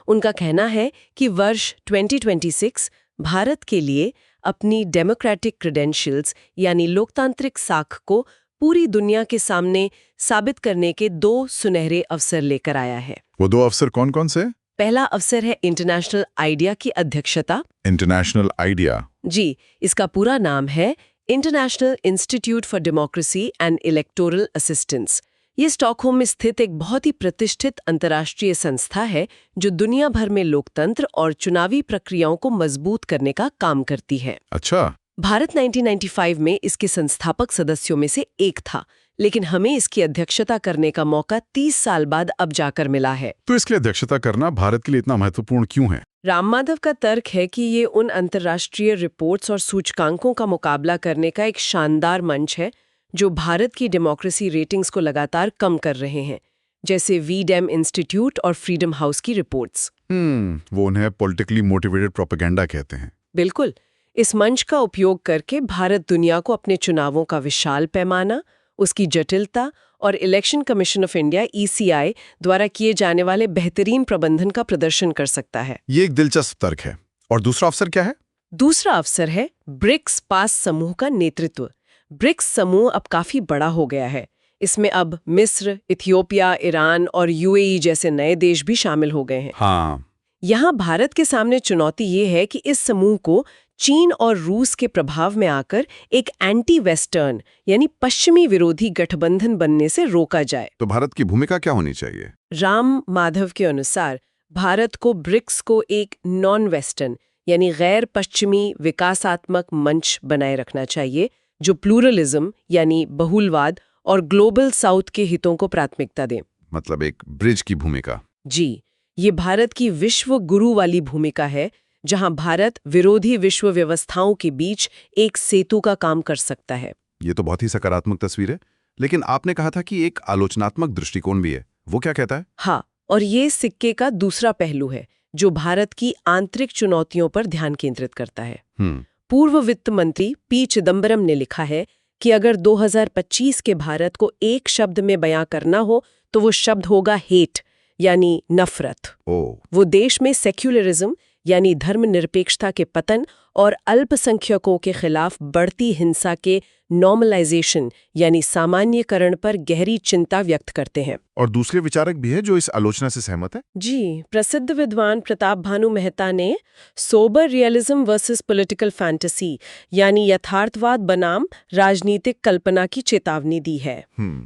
उनका कहना है कि वर्ष 2026 भारत के लिए अपनी डेमोक्रेटिक क्रेडेंशियल्स यानी लोकतांत्रिक साख को पूरी दुनिया के सामने साबित करने के 2 सुनहरे अवसर लेकर आया है। वो 2 अवसर कौन कौन से? पहला अवसर है इंटरनेशनल आइडिया की अध्यक्षता। International idea? जी, इसका पूरा नाम है international institute for democracy and electoral assistance. ये स्टॉकहोम में स्थित एक बहुत ही प्रतिष्ठित अंतर्राष्ट्रीय संस्था है जो दुनिया भर में लोकतंत्र और चुनावी प्रक्रियाओं को मजबूत करने का काम करती है। अच्छा। भारत 1995 में इसके संस्थापक सदस्यों में से एक था, लेकिन हमें इसकी अध्यक्षता करने का मौका 30 साल बाद अब जाकर मिला है। तो इसकी अध्यक्षता करना भारत के लिए इतना महत्वपूर्ण क्यों है? राम माधव का तर्क है कि ये उन अंतर्राष्ट्रीय रिपोर्ट्स और सूचकांकों का मुकाबला करने का एक शानदार मंच है जो भारत की डेमोक्रेसी रेटिंग्स को लगातार कम कर रहे हैं, जैसे वीडेम इंस्टीट्यूट और फ्रीडम हाउस की रिपोर्ट्स। वो उन्हें पॉलिटिकली मोटिवेटेड प्रोपेगेंडा कहते हैं। बिल्कुल। इस मंच का उपयोग करके भारत दुनिया को अपने चुनावों का विशाल पैमाना, उसकी जटिलता और election commission of India (ECI) द्वारा किए जाने वाले बेहतरीन प्रबंधन का प्रदर्शन कर सकता है। ये एक दिलचस्प तर्क है। और दूसरा अवसर क्या है? दूसरा अवसर है ब्रिक्स पास समूह का नेतृत्व। ब्रिक्स समूह अब काफी बड़ा हो गया है। इसमें अब मिस्र, इथियोपिया, ईरान और UAE जैसे नए देश भी शामिल हो गए हैं। हाँ। यहाँ भारत के सामने चुनौती ये है कि इस समूह को चीन और रूस के प्रभाव में आकर एक एंटी वेस्टर्न यानी पश्चिमी विरोधी गठबंधन बनने से रोका जाए। तो भारत की भूमिका क्या होनी चाहिए? राम माधव के अनुसार भारत को ब्रिक्स को एक नॉन वेस्टर्न यानी गैर पश्चिमी विकासात्मक मंच बनाए रखना चाहिए जो प्लूरलिज्म यानी बहुलवाद और ग्लोबल साउथ के हितों को प्राथमिकता दे। मतलब एक ब्रिज की भूमिका। जी, ये भारत की विश्व गुरु वाली भूमिका है, जहां भारत विरोधी विश्व व्यवस्थाओं के बीच एक सेतु का काम कर सकता है। ये तो बहुत ही सकारात्मक तस्वीर है, लेकिन आपने कहा था कि एक आलोचनात्मक दृष्टिकोण भी है। वो क्या कहता है? हाँ, और ये सिक्के का दूसरा पहलू है जो भारत की आंतरिक चुनौतियों पर ध्यान केंद्रित करता है। पूर्व वित्त मंत्री पी चिदम्बरम ने लिखा है कि अगर 2025 के भारत को एक शब्द में बयां करना हो तो वो शब्द होगा हेट यानी नफरत। वो देश में सेक्युलरिज्म यानी धर्मनिरपेक्षता के पतन और अल्पसंख्यकों के खिलाफ बढ़ती हिंसा के नॉर्मलाइजेशन यानी सामान्यकरण पर गहरी चिंता व्यक्त करते हैं। और दूसरे विचारक भी हैं जो इस आलोचना से सहमत है? जी, प्रसिद्ध विद्वान प्रताप भानु मेहता ने sober realism versus political fantasy यानी यथार्थवाद बनाम राजनीतिक कल्पना की चेतावनी दी है।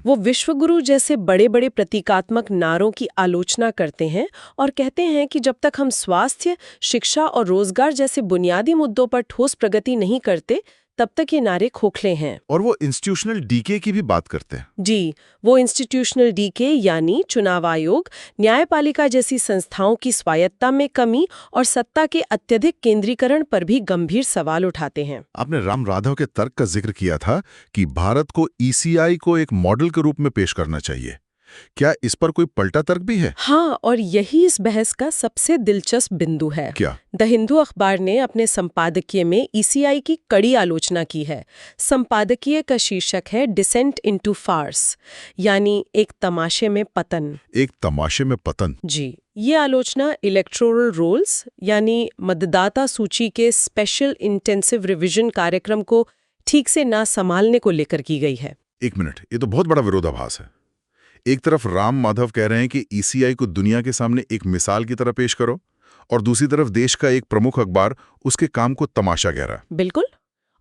वो विश्वगुरु जैसे बड़े बड़े प्रतीकात्मक नारों की आलोचना करते हैं और कहते हैं कि जब तक हम स्वास्थ्य, शिक्षा और रोजगार जैसे बुनियादी मुद्दों पर ठोस प्रगति नहीं करते, तब तक ये नारे खोखले हैं। और वो इंस्टीट्यूशनल डीके की भी बात करते हैं। जी, वो इंस्टीट्यूशनल डीके यानी चुनाव आयोग, न्यायपालिका जैसी संस्थाओं की स्वायत्ता में कमी और सत्ता के अत्यधिक केंद्रीकरण पर भी गंभीर सवाल उठाते हैं। आपने राम राघव के तर्क का जिक्र किया था कि भारत को ईसीआई को एक मॉडल के रूप में पेश करना चाहिए। क्या इस पर कोई पलटा तर्क भी है? हाँ, और यही इस बहस का सबसे दिलचस्प बिंदु है। क्या? द हिंदू अखबार ने अपने संपादकीय में ईसीआई की कड़ी आलोचना की है। संपादकीय का शीर्षक है डिसेंट इनटू फार्स, यानी एक तमाशे में पतन। एक तमाशे में पतन? जी, ये आलोचना इलेक्टोरल रोल्स यानी मतदाता सूची के स्पेशल इंटेंसिव रिवीजन कार्यक्रम को ठीक से ना संभालने को लेकर की गई है। एक मिनट, ये तो बहुत बड़ा विरोधाभास है। एक तरफ राम माधव कह रहे हैं कि ईसीआई को दुनिया के सामने एक मिसाल की तरह पेश करो, और दूसरी तरफ देश का एक प्रमुख अखबार उसके काम को तमाशा कह रहा है। बिल्कुल,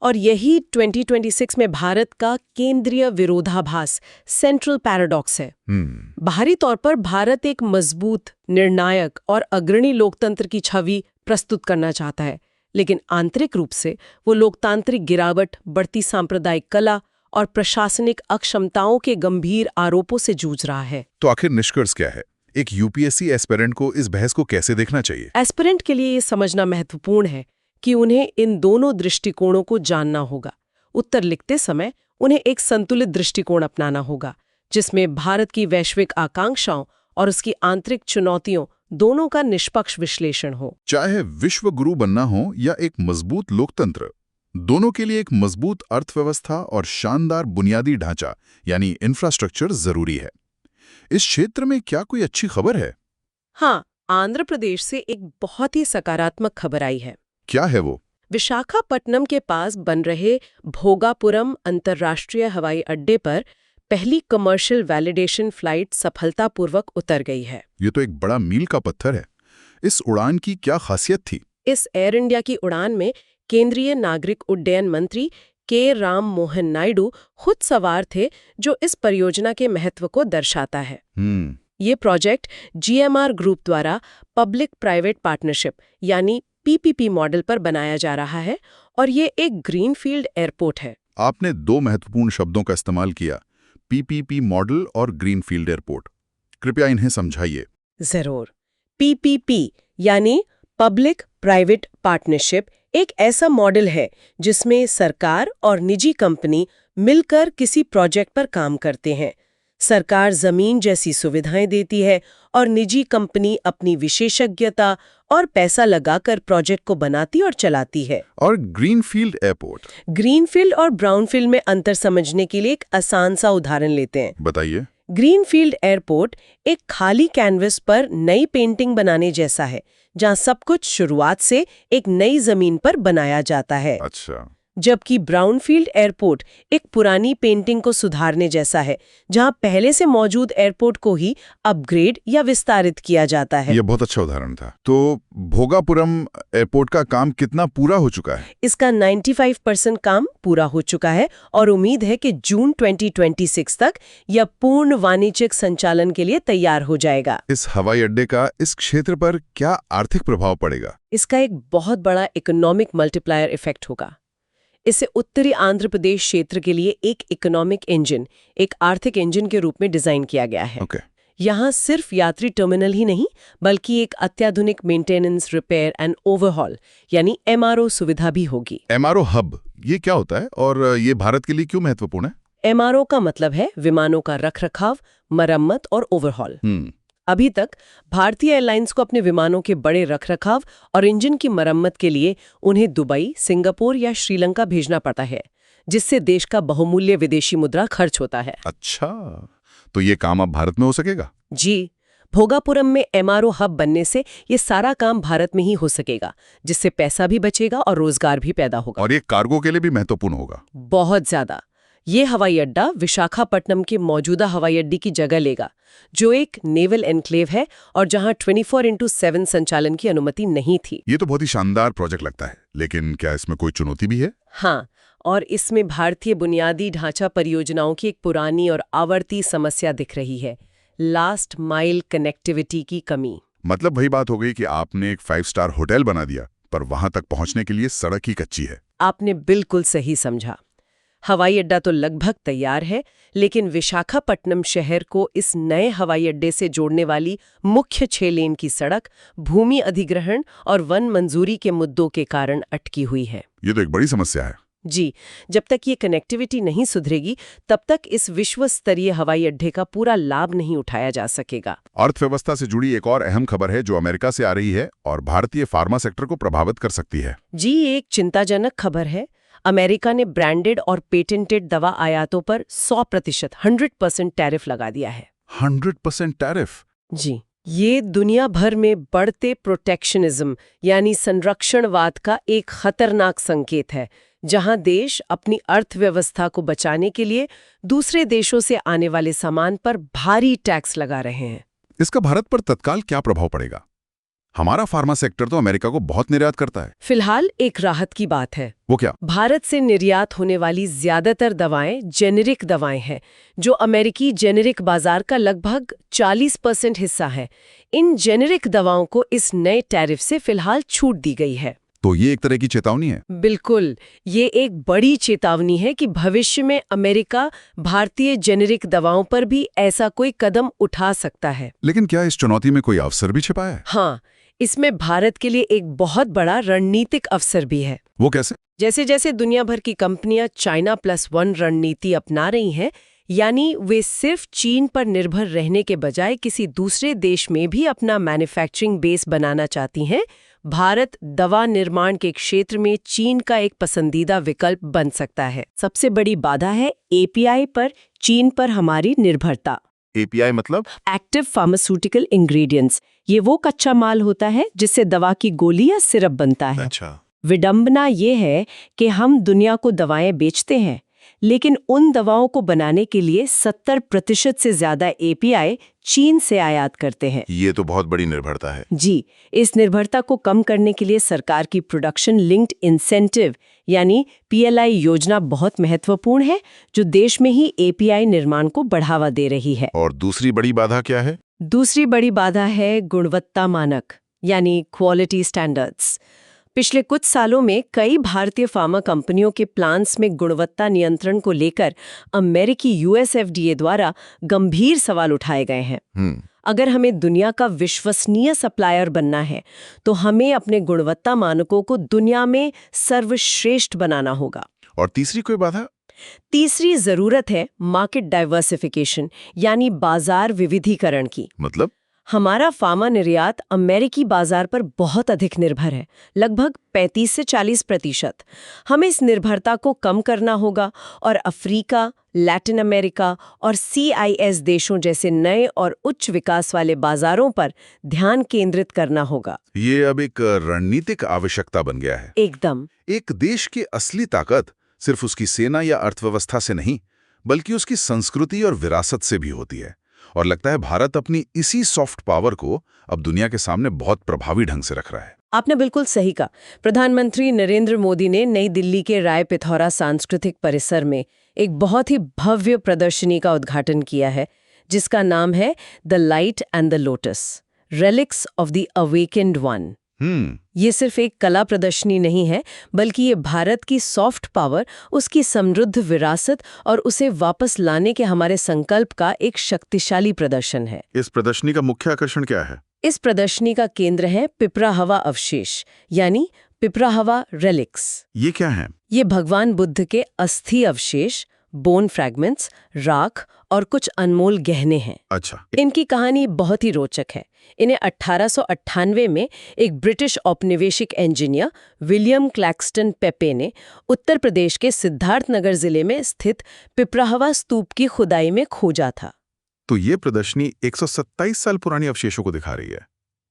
और यही 2026 में भारत का केंद्रीय विरोधाभास, सेंट्रल पैराडॉक्स है। बाहरी तौर पर भारत एक मजबूत, निर्णायक और अग्रणी लोकतंत्र की छवि प्रस्तुत करना चाहता है, लेकिन आंतरिक रूप से वो लोकतांत्रिक गिरावट, बढ़ती सांप्रदायिक कला और प्रशासनिक अक्षमताओं के गंभीर आरोपों से जूझ रहा है। तो आखिर निष्कर्ष क्या है? एक यूपीएससी एस्पिरेंट को इस बहस को कैसे देखना चाहिए? एस्पिरेंट के लिए ये समझना महत्वपूर्ण है कि उन्हें इन दोनों दृष्टिकोणों को जानना होगा। उत्तर लिखते समय उन्हें एक संतुलित दृष्टिकोण अपनाना होगा, जिसमें भारत की वैश्विक आकांक्षाओं और उसकी आंतरिक चुनौतियों दोनों का निष्पक्ष विश्लेषण हो। चाहे विश्व गुरु बनना हो या एक मजबूत लोकतंत्र, दोनों के लिए एक मजबूत अर्थव्यवस्था और शानदार बुनियादी ढांचा यानी इंफ्रास्ट्रक्चर जरूरी है। इस क्षेत्र में क्या कोई अच्छी खबर है? हाँ, आंध्र प्रदेश से एक बहुत ही सकारात्मक खबर आई है। क्या है वो? विशाखापट्टनम के पास बन रहे भोगापुरम अंतर्राष्ट्रीय हवाई अड्डे पर पहली कमर्शियल वैलिडेशन फ्लाइट सफलतापूर्वक उतर गई है। ये तो एक बड़ा मील का पत्थर है। इस उड़ान की क्या खासियत थी? इस एयर इंडिया की उड़ान में केंद्रीय नागरिक उड्डयन मंत्री के राम मोहन नायडू खुद सवार थे, जो इस परियोजना के महत्व को दर्शाता है। ये प्रोजेक्ट जीएमआर ग्रुप द्वारा पब्लिक प्राइवेट पार्टनरशिप यानी पीपीपी मॉडल पर बनाया जा रहा है, और ये एक ग्रीनफील्ड एयरपोर्ट है। आपने दो महत्वपूर्ण शब्दों का इस्तेमाल किया, पीपीपी मॉडल और ग्रीनफील्ड एयरपोर्ट। कृपया इन्हें समझाइए। जरूर। पीपीपी यानी पब्लिक प्राइवेट पार्टनरशिप एक ऐसा मॉडल है जिसमें सरकार और निजी कंपनी मिलकर किसी प्रोजेक्ट पर काम करते हैं। सरकार जमीन जैसी सुविधाएं देती है और निजी कंपनी अपनी विशेषज्ञता और पैसा लगाकर प्रोजेक्ट को बनाती और चलाती है। और ग्रीनफील्ड एयरपोर्ट? ग्रीनफील्ड और ब्राउनफील्ड में अंतर समझने के लिए एक आसान सा उदाहरण लेते हैं। बताइए। ग्रीनफील्ड एयरपोर्ट एक खाली कैनवस पर नई पेंटिंग बनाने जैसा है, जहां सब कुछ शुरुआत से एक नई जमीन पर बनाया जाता है। अच्छा। जबकि ब्राउनफील्ड एयरपोर्ट एक पुरानी पेंटिंग को सुधारने जैसा है, जहां पहले से मौजूद एयरपोर्ट को ही अपग्रेड या विस्तारित किया जाता है। यह बहुत अच्छा उदाहरण था। तो भोगापुरम एयरपोर्ट का काम कितना पूरा हो चुका है? इसका 95% काम पूरा हो चुका है और उम्मीद है कि जून 2026 तक यह पूर्ण वाणिज्यिक संचालन के लिए तैयार हो जाएगा। इस हवाई अड्डे का इस क्षेत्र पर क्या आर्थिक प्रभाव पड़ेगा? इसका एक बहुत बड़ा इकोनॉमिक मल्टीप्लायर इफेक्ट होगा। इसे उत्तरी आंध्र प्रदेश क्षेत्र के लिए एक इकोनॉमिक इंजन, एक आर्थिक इंजन के रूप में डिजाइन किया गया है। यहाँ सिर्फ यात्री टर्मिनल ही नहीं, बल्कि एक अत्याधुनिक मेंटेनेंस, रिपेयर एंड ओवरहॉल यानी एमआरओ सुविधा भी होगी। एमआरओ हब, ये क्या होता है और ये भारत के लिए क्यों महत्वपूर्ण है? एमआरओ का मतलब है विमानों का रखरखाव, मरम्मत और ओवरहॉल। अभी तक भारतीय एयरलाइंस को अपने विमानों के बड़े रखरखाव और इंजन की मरम्मत के लिए उन्हें दुबई, सिंगापुर या श्रीलंका भेजना पड़ता है, जिससे देश का बहुमूल्य विदेशी मुद्रा खर्च होता है। अच्छा, तो ये काम अब भारत में हो सकेगा? जी, भोगापुरम में एमआरओ हब बनने से ये सारा काम भारत में ही हो सकेगा, जिससे पैसा भी बचेगा और रोजगार भी पैदा होगा। और ये कार्गो के लिए भी महत्वपूर्ण होगा। बहुत ज्यादा। ये हवाई अड्डा विशाखापट्टनम के मौजूदा हवाई अड्डे की जगह लेगा, जो एक नेवल एनक्लेव है और जहां 24/7 संचालन की अनुमति नहीं थी। ये तो बहुत ही शानदार प्रोजेक्ट लगता है, लेकिन क्या इसमें कोई चुनौती भी है? हाँ, और इसमें भारतीय बुनियादी ढांचा परियोजनाओं की एक पुरानी और आवर्ती समस्या दिख रही है, लास्ट माइल कनेक्टिविटी की कमी। मतलब वही बात हो गई कि आपने एक 5 स्टार होटल बना दिया, पर वहां तक पहुंचने के लिए सड़क ही कच्ची है। आपने बिल्कुल सही समझा। हवाई अड्डा तो लगभग तैयार है, लेकिन विशाखापट्टनम शहर को इस नए हवाई अड्डे से जोड़ने वाली मुख्य 6 लेन की सड़क भूमि अधिग्रहण और वन मंजूरी के मुद्दों के कारण अटकी हुई है। ये तो एक बड़ी समस्या है। जी, जब तक ये कनेक्टिविटी नहीं सुधरेगी तब तक इस विश्व स्तरीय हवाई अड्डे का पूरा लाभ नहीं उठाया जा सकेगा। अर्थव्यवस्था से जुड़ी एक और अहम खबर है जो अमेरिका से आ रही है और भारतीय फार्मा सेक्टर को प्रभावित कर सकती है। जी, एक चिंताजनक खबर है। अमेरिका ने ब्रांडेड और पेटेंटेड दवा आयातों पर 100% 100% टैरिफ लगा दिया है। 100% टैरिफ? जी, ये दुनिया भर में बढ़ते प्रोटेक्शनिज्म यानी संरक्षणवाद का एक खतरनाक संकेत है, जहां देश अपनी अर्थव्यवस्था को बचाने के लिए दूसरे देशों से आने वाले सामान पर भारी टैक्स लगा रहे हैं। इसका भारत पर तत्काल क्या प्रभाव पड़ेगा? हमारा फार्मा सेक्टर तो अमेरिका को बहुत निर्यात करता है। फिलहाल एक राहत की बात है। वो क्या? भारत से निर्यात होने वाली ज्यादातर दवाएं जेनेरिक दवाएं हैं, जो अमेरिकी जेनेरिक बाजार का लगभग 40% हिस्सा है। इन जेनेरिक दवाओं को इस नए टैरिफ से फिलहाल छूट दी गई है। तो ये एक तरह की चेतावनी है। बिल्कुल, ये एक बड़ी चेतावनी है कि भविष्य में अमेरिका भारतीय जेनेरिक दवाओं पर भी ऐसा कोई कदम उठा सकता है। लेकिन क्या इस चुनौती में कोई अवसर भी छिपा है? हाँ, इसमें भारत के लिए एक बहुत बड़ा रणनीतिक अवसर भी है। वो कैसे? जैसे जैसे दुनिया भर की कंपनियां China+1 रणनीति अपना रही हैं, यानी वे सिर्फ चीन पर निर्भर रहने के बजाय किसी दूसरे देश में भी अपना मैन्युफैक्चरिंग बेस बनाना चाहती हैं, भारत दवा निर्माण के क्षेत्र में चीन का एक पसंदीदा विकल्प बन सकता है। सबसे बड़ी बाधा है एपीआई पर चीन पर हमारी निर्भरता। एपीआई मतलब? Active pharmaceutical ingredients. ये वो कच्चा माल होता है जिससे दवा की गोली या सिरप बनता है। अच्छा। विडंबना ये है कि हम दुनिया को दवाएं बेचते हैं, लेकिन उन दवाओं को बनाने के लिए 70% से ज्यादा एपीआई चीन से आयात करते हैं। ये तो बहुत बड़ी निर्भरता है। जी, इस निर्भरता को कम करने के लिए सरकार की प्रोडक्शन लिंक्ड इंसेंटिव यानी पीएलआई योजना बहुत महत्वपूर्ण है, जो देश में ही एपीआई निर्माण को बढ़ावा दे रही है। और दूसरी बड़ी बाधा क्या है? दूसरी बड़ी बाधा है गुणवत्ता मानक यानी क्वालिटी स्टैंडर्ड्स। पिछले कुछ सालों में कई भारतीय फार्मा कंपनियों के प्लांट्स में गुणवत्ता नियंत्रण को लेकर अमेरिकी यूएसएफडीए द्वारा गंभीर सवाल उठाए गए हैं। अगर हमें दुनिया का विश्वसनीय सप्लायर बनना है, तो हमें अपने गुणवत्ता मानकों को दुनिया में सर्वश्रेष्ठ बनाना होगा। और तीसरी कोई बाधा? तीसरी जरूरत है मार्केट डाइवर्सिफिकेशन यानी बाजार विविधीकरण की। मतलब? हमारा फार्मा निर्यात अमेरिकी बाजार पर बहुत अधिक निर्भर है, लगभग 35 से 40%। हमें इस निर्भरता को कम करना होगा और अफ्रीका, लैटिन अमेरिका और CIS देशों जैसे नए और उच्च विकास वाले बाजारों पर ध्यान केंद्रित करना होगा। ये अब एक रणनीतिक आवश्यकता बन गया है। एकदम। एक देश की असली ताकत सिर्फ उसकी सेना या अर्थव्यवस्था से नहीं, बल्कि उसकी संस्कृति और विरासत से भी होती है। और लगता है भारत अपनी इसी सॉफ्ट पावर को अब दुनिया के सामने बहुत प्रभावी ढंग से रख रहा है। आपने बिल्कुल सही कहा। प्रधानमंत्री नरेंद्र मोदी ने नई दिल्ली के राय पिथौरा सांस्कृतिक परिसर में एक बहुत ही भव्य प्रदर्शनी का उद्घाटन किया है, जिसका नाम है the light and the lotus, relics of the awakened one. ये सिर्फ एक कला प्रदर्शनी नहीं है, बल्कि ये भारत की सॉफ्ट पावर, उसकी समृद्ध विरासत और उसे वापस लाने के हमारे संकल्प का एक शक्तिशाली प्रदर्शन है। इस प्रदर्शनी का मुख्य आकर्षण क्या है? इस प्रदर्शनी का केंद्र है पिपराहवा अवशेष यानी पिपराहवा रेलिक्स। ये क्या है? ये भगवान बुद्ध के अस्थि अवशेष, बोन फ्रैगमेंट्स, राख और कुछ अनमोल गहने हैं। अच्छा। इनकी कहानी बहुत ही रोचक है। इन्हें 1898 में एक ब्रिटिश औपनिवेशिक इंजीनियर विलियम क्लैक्सटन पेपे ने उत्तर प्रदेश के सिद्धार्थनगर जिले में स्थित पिपराहवा स्तूप की खुदाई में खोजा था। तो ये प्रदर्शनी 127 साल पुरानी अवशेषों को दिखा रही है।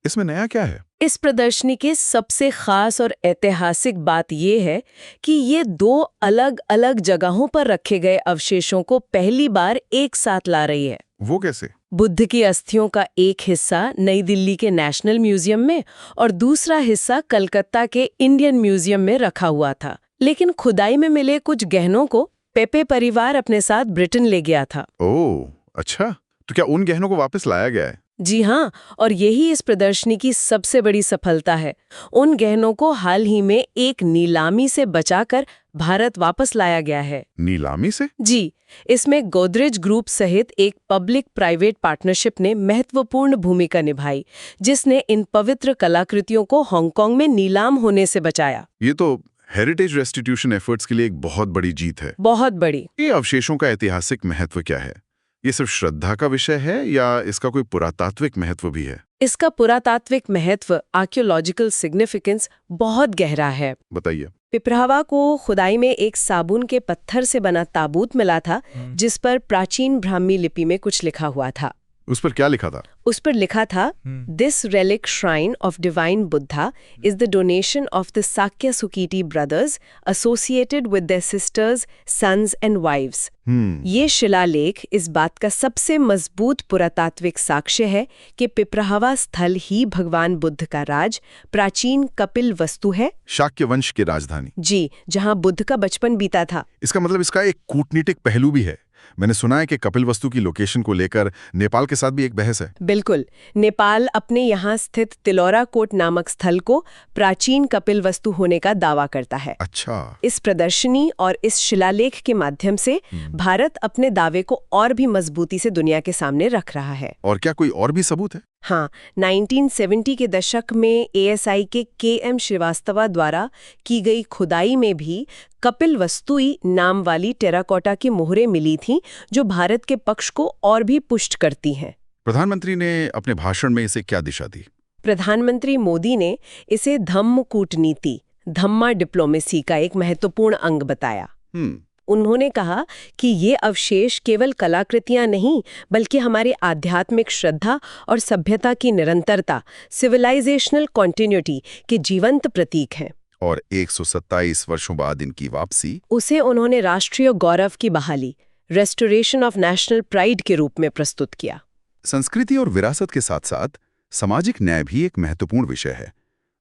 इसमें नया क्या है? इस प्रदर्शनी के सबसे खास और ऐतिहासिक बात यह है कि ये 2 अलग-अलग जगहों पर रखे गए अवशेषों को पहली बार एक साथ ला रही है। वो कैसे? बुद्ध की अस्थियों का एक हिस्सा नई दिल्ली के नेशनल म्यूजियम में और दूसरा हिस्सा कलकत्ता के इंडियन म्यूजियम में रखा हुआ था। लेकिन खुदाई में मिले कुछ गहनों को पेपे परिवार अपने साथ ब्रिटेन ले गया था। ओह, अच्छा। तो क्या उन गहनों को वापस लाया गया है? जी हाँ, और यही इस प्रदर्शनी की सबसे बड़ी सफलता है। उन गहनों को हाल ही में एक नीलामी से बचाकर भारत वापस लाया गया है। नीलामी से? जी, इसमें गोदरेज ग्रुप सहित एक पब्लिक प्राइवेट पार्टनरशिप ने महत्वपूर्ण भूमिका निभाई, जिसने इन पवित्र कलाकृतियों को हांगकांग में नीलाम होने से बचाया। ये तो हेरिटेज रेस्टिट्यूशन एफर्ट्स के लिए एक बहुत बड़ी जीत है। बहुत बड़ी। ये अवशेषों का ऐतिहासिक महत्व क्या है? ये सिर्फ श्रद्धा का विषय है या इसका कोई पुरातात्विक महत्व भी है? इसका पुरातात्विक महत्व, आर्कियोलॉजिकल सिग्निफिकेंस बहुत गहरा है। बताइए। पिपरावा को खुदाई में एक साबुन के पत्थर से बना ताबूत मिला था, जिस पर प्राचीन ब्राह्मी लिपि में कुछ लिखा हुआ था। उस पर क्या लिखा था? उस पर लिखा था, this relic shrine of divine Buddha is the donation of the Sakya Sukiti brothers associated with their sisters, sons and wives. ये शिलालेख इस बात का सबसे मजबूत पुरातात्विक साक्ष्य है कि पिपरावा स्थल ही भगवान बुद्ध का राज, प्राचीन कपिल वस्तु है। शाक्य वंश की राजधानी। जी, जहां बुद्ध का बचपन बीता था। इसका मतलब इसका एक कूटनीतिक पहलू भी है। मैंने सुना है कि कपिल वस्तु की लोकेशन को लेकर नेपाल के साथ भी एक बहस है। बिल्कुल, नेपाल अपने यहाँ स्थित तिलौरा कोट नामक स्थल को प्राचीन कपिल वस्तु होने का दावा करता है। अच्छा। इस प्रदर्शनी और इस शिलालेख के माध्यम से भारत अपने दावे को और भी मजबूती से दुनिया के सामने रख रहा है। और क्या कोई और भी सबूत है? हाँ, 1970 के दशक में ASI के KM श्रीवास्तवा द्वारा की गई खुदाई में भी कपिल वस्तुई नाम वाली टेराकोटा की मोहरें मिली थीं, जो भारत के पक्ष को और भी पुष्ट करती हैं। प्रधानमंत्री ने अपने भाषण में इसे क्या दिशा दी? प्रधानमंत्री मोदी ने इसे धम्म कूटनीति, धम्मा डिप्लोमेसी का एक महत्वपूर्ण अंग बताया। उन्होंने कहा कि ये अवशेष केवल कलाकृतियां नहीं, बल्कि हमारी आध्यात्मिक श्रद्धा और सभ्यता की निरंतरता, सिविलाइजेशनल कॉन्टिन्यूटी के जीवंत प्रतीक हैं। और 127 वर्षों बाद इनकी वापसी, उसे उन्होंने राष्ट्रीय गौरव की बहाली, रेस्टोरेशन ऑफ नेशनल प्राइड के रूप में प्रस्तुत किया। संस्कृति और विरासत के साथ साथ सामाजिक न्याय भी एक महत्वपूर्ण विषय है।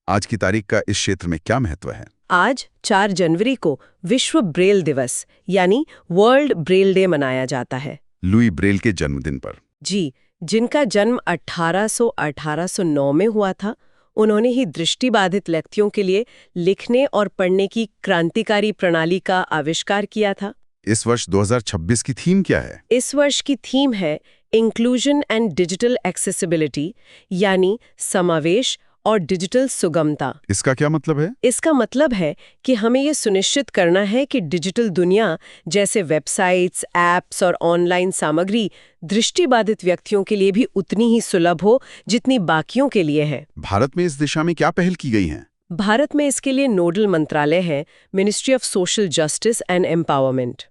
आज की तारीख का इस क्षेत्र में क्या महत्व है? आज 4 जनवरी को विश्व ब्रेल दिवस यानी वर्ल्ड ब्रेल डे मनाया जाता है। लुई ब्रेल के जन्मदिन पर। जी, जिनका जन्म 1809 में हुआ था। उन्होंने ही दृष्टिबाधित व्यक्तियों के लिए लिखने और पढ़ने की क्रांतिकारी प्रणाली का आविष्कार किया था। इस वर्ष 2026 की थीम क्या है? इस वर्ष की थीम है इंक्लूजन एंड डिजिटल एक्सेसिबिलिटी, यानी समावेश और डिजिटल सुगमता। इसका क्या मतलब है? इसका मतलब है कि हमें ये सुनिश्चित करना है कि डिजिटल दुनिया जैसे वेबसाइट्स, ऐप्स और ऑनलाइन सामग्री दृष्टिबाधित व्यक्तियों के लिए भी उतनी ही सुलभ हो जितनी बाकियों के लिए है। भारत में इस दिशा में क्या पहल की गई हैं? भारत में इसके लिए नोडल मंत्रालय है ministry of social justice and empowerment.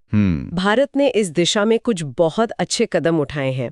Bharat ने इस दिशा में कुछ बहुत अच्छे कदम उठाए हैं।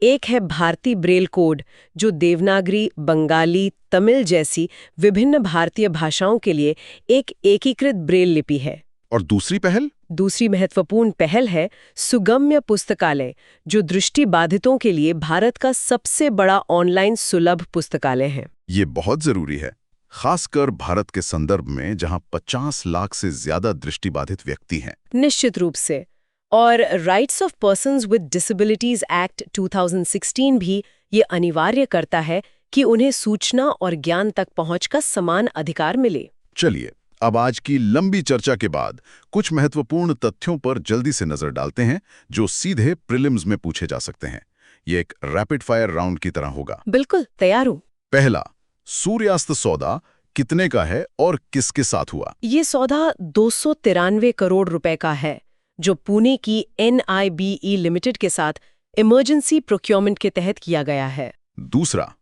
एक है भारतीय ब्रेल कोड, जो देवनागरी, बंगाली, तमिल जैसी विभिन्न भारतीय भाषाओं के लिए एक एकीकृत ब्रेल लिपि है। और दूसरी पहल? दूसरी महत्वपूर्ण पहल है सुगम्य पुस्तकालय, जो दृष्टिबाधितों के लिए भारत का सबसे बड़ा ऑनलाइन सुलभ पुस्तकालय है। ये बहुत जरूरी है, खासकर भारत के संदर्भ में जहां 50 लाख से ज्यादा दृष्टिबाधित व्यक्ति हैं। निश्चित रूप से। और rights of persons with disabilities act 2016 भी ये अनिवार्य करता है कि उन्हें सूचना और ज्ञान तक पहुंच का समान अधिकार मिले। चलिए, अब आज की लंबी चर्चा के बाद कुछ महत्वपूर्ण तथ्यों पर जल्दी से नजर डालते हैं, जो सीधे प्रीलिम्स में पूछे जा सकते हैं। ये एक रैपिड फायर राउंड की तरह होगा। बिल्कुल, तैयार हूं। पहला, सूर्यास्त सौदा कितने का है और किसके साथ हुआ? ये सौदा 293 करोड़ रुपए का है, जो पुणे की NIBE लिमिटेड के साथ इमरजेंसी प्रोक्योरमेंट के तहत किया गया है। दूसरा,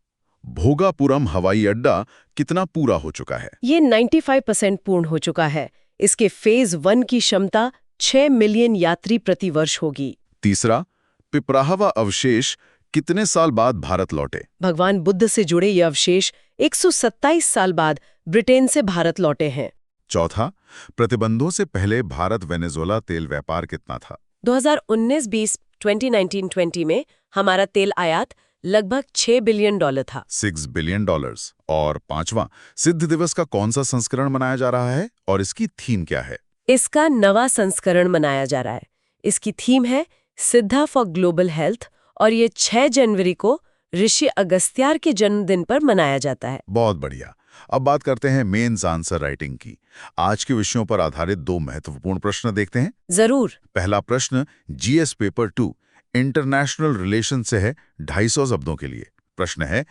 भोगापुरम हवाई अड्डा कितना पूरा हो चुका है? ये 95% पूर्ण हो चुका है। इसके फेज 1 की क्षमता 6 मिलियन यात्री प्रति वर्ष होगी। तीसरा, पिपराहवा अवशेष कितने साल बाद भारत लौटे? भगवान बुद्ध से जुड़े ये अवशेष 127 साल बाद ब्रिटेन से भारत लौटे हैं। चौथा, प्रतिबंधों से पहले भारत वेनेजुएला तेल व्यापार कितना था? 2019-20, 2019-20 में हमारा तेल आयात लगभग $6 बिलियन था। $6 बिलियन। और पांचवा, सिद्ध दिवस का कौन सा संस्करण मनाया जा रहा है और इसकी थीम क्या है? इसका नवा संस्करण मनाया जा रहा है। इसकी थीम है सिद्धा फॉर ग्लोबल हेल्थ, और ये 6 जनवरी को ऋषि अगस्त्यार के जन्मदिन पर मनाया जाता है। बहुत बढ़िया। अब बात करते हैं मेंस आंसर राइटिंग की। आज के विषयों पर आधारित 2 महत्वपूर्ण प्रश्न देखते हैं। जरूर। पहला प्रश्न जीएस पेपर 2 इंटरनेशनल रिलेशन से है 250 शब्दों के लिए। प्रश्न है,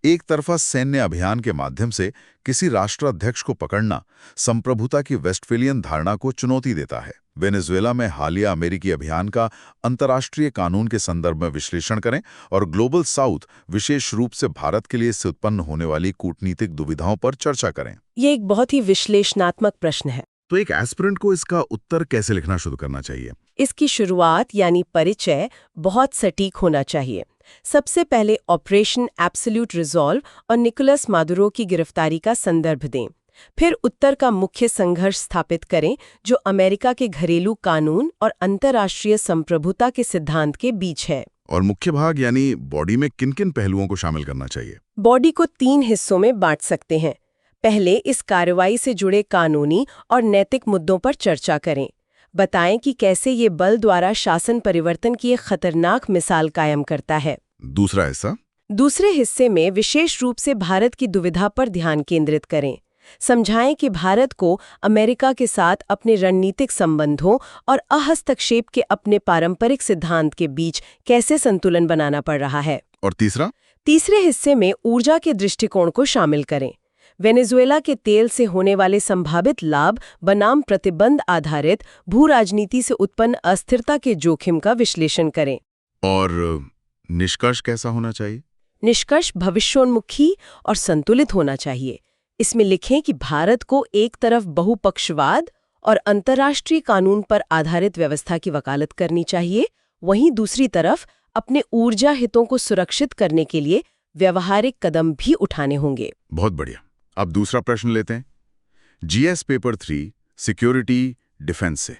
एक तरफा सैन्य अभियान के माध्यम से किसी राष्ट्राध्यक्ष को पकड़ना संप्रभुता की वेस्टफेलियन धारणा को चुनौती देता है। वेनेजुएला में हालिया अमेरिकी अभियान का अंतर्राष्ट्रीय कानून के संदर्भ में विश्लेषण करें और ग्लोबल साउथ, विशेष रूप से भारत के लिए इससे उत्पन्न होने वाली कूटनीतिक दुविधाओं पर चर्चा करें। ये एक बहुत ही विश्लेषणात्मक प्रश्न है। तो एक एस्पिरेंट को इसका उत्तर कैसे लिखना शुरू करना चाहिए? इसकी शुरुआत यानी परिचय बहुत सटीक होना चाहिए। सबसे पहले ऑपरेशन एब्सोल्यूट रिजॉल्व और निकोलस मादुरो की गिरफ्तारी का संदर्भ दें। फिर उत्तर का मुख्य संघर्ष स्थापित करें जो अमेरिका के घरेलू कानून और अंतर्राष्ट्रीय संप्रभुता के सिद्धांत के बीच है। और मुख्य भाग यानी बॉडी में किन-किन पहलुओं को शामिल करना चाहिए? बॉडी को 3 हिस्सों में बांट सकते हैं। पहले इस कार्रवाई से जुड़े कानूनी और नैतिक मुद्दों पर चर्चा करें। बताएं कि कैसे ये बल द्वारा शासन परिवर्तन की एक खतरनाक मिसाल कायम करता है। दूसरा हिस्सा? दूसरे हिस्से में विशेष रूप से भारत की दुविधा पर ध्यान केंद्रित करें। समझाएं कि भारत को अमेरिका के साथ अपने रणनीतिक संबंधों और अहस्तक्षेप के अपने पारंपरिक सिद्धांत के बीच कैसे संतुलन बनाना पड़ रहा है। और तीसरा? तीसरे हिस्से में ऊर्जा के दृष्टिकोण को शामिल करें। वेनेजुएला के तेल से होने वाले संभावित लाभ बनाम प्रतिबंध आधारित भू राजनीति से उत्पन्न अस्थिरता के जोखिम का विश्लेषण करें। और निष्कर्ष कैसा होना चाहिए? निष्कर्ष भविष्योन्मुखी और संतुलित होना चाहिए। इसमें लिखें कि भारत को एक तरफ बहुपक्षवाद और अंतर्राष्ट्रीय कानून पर आधारित व्यवस्था की वकालत करनी चाहिए, वहीं दूसरी तरफ अपने ऊर्जा हितों को सुरक्षित करने के लिए व्यवहारिक कदम भी उठाने होंगे। बहुत बढ़िया। अब दूसरा प्रश्न लेते हैं। जीएस पेपर 3 सिक्योरिटी डिफेंस से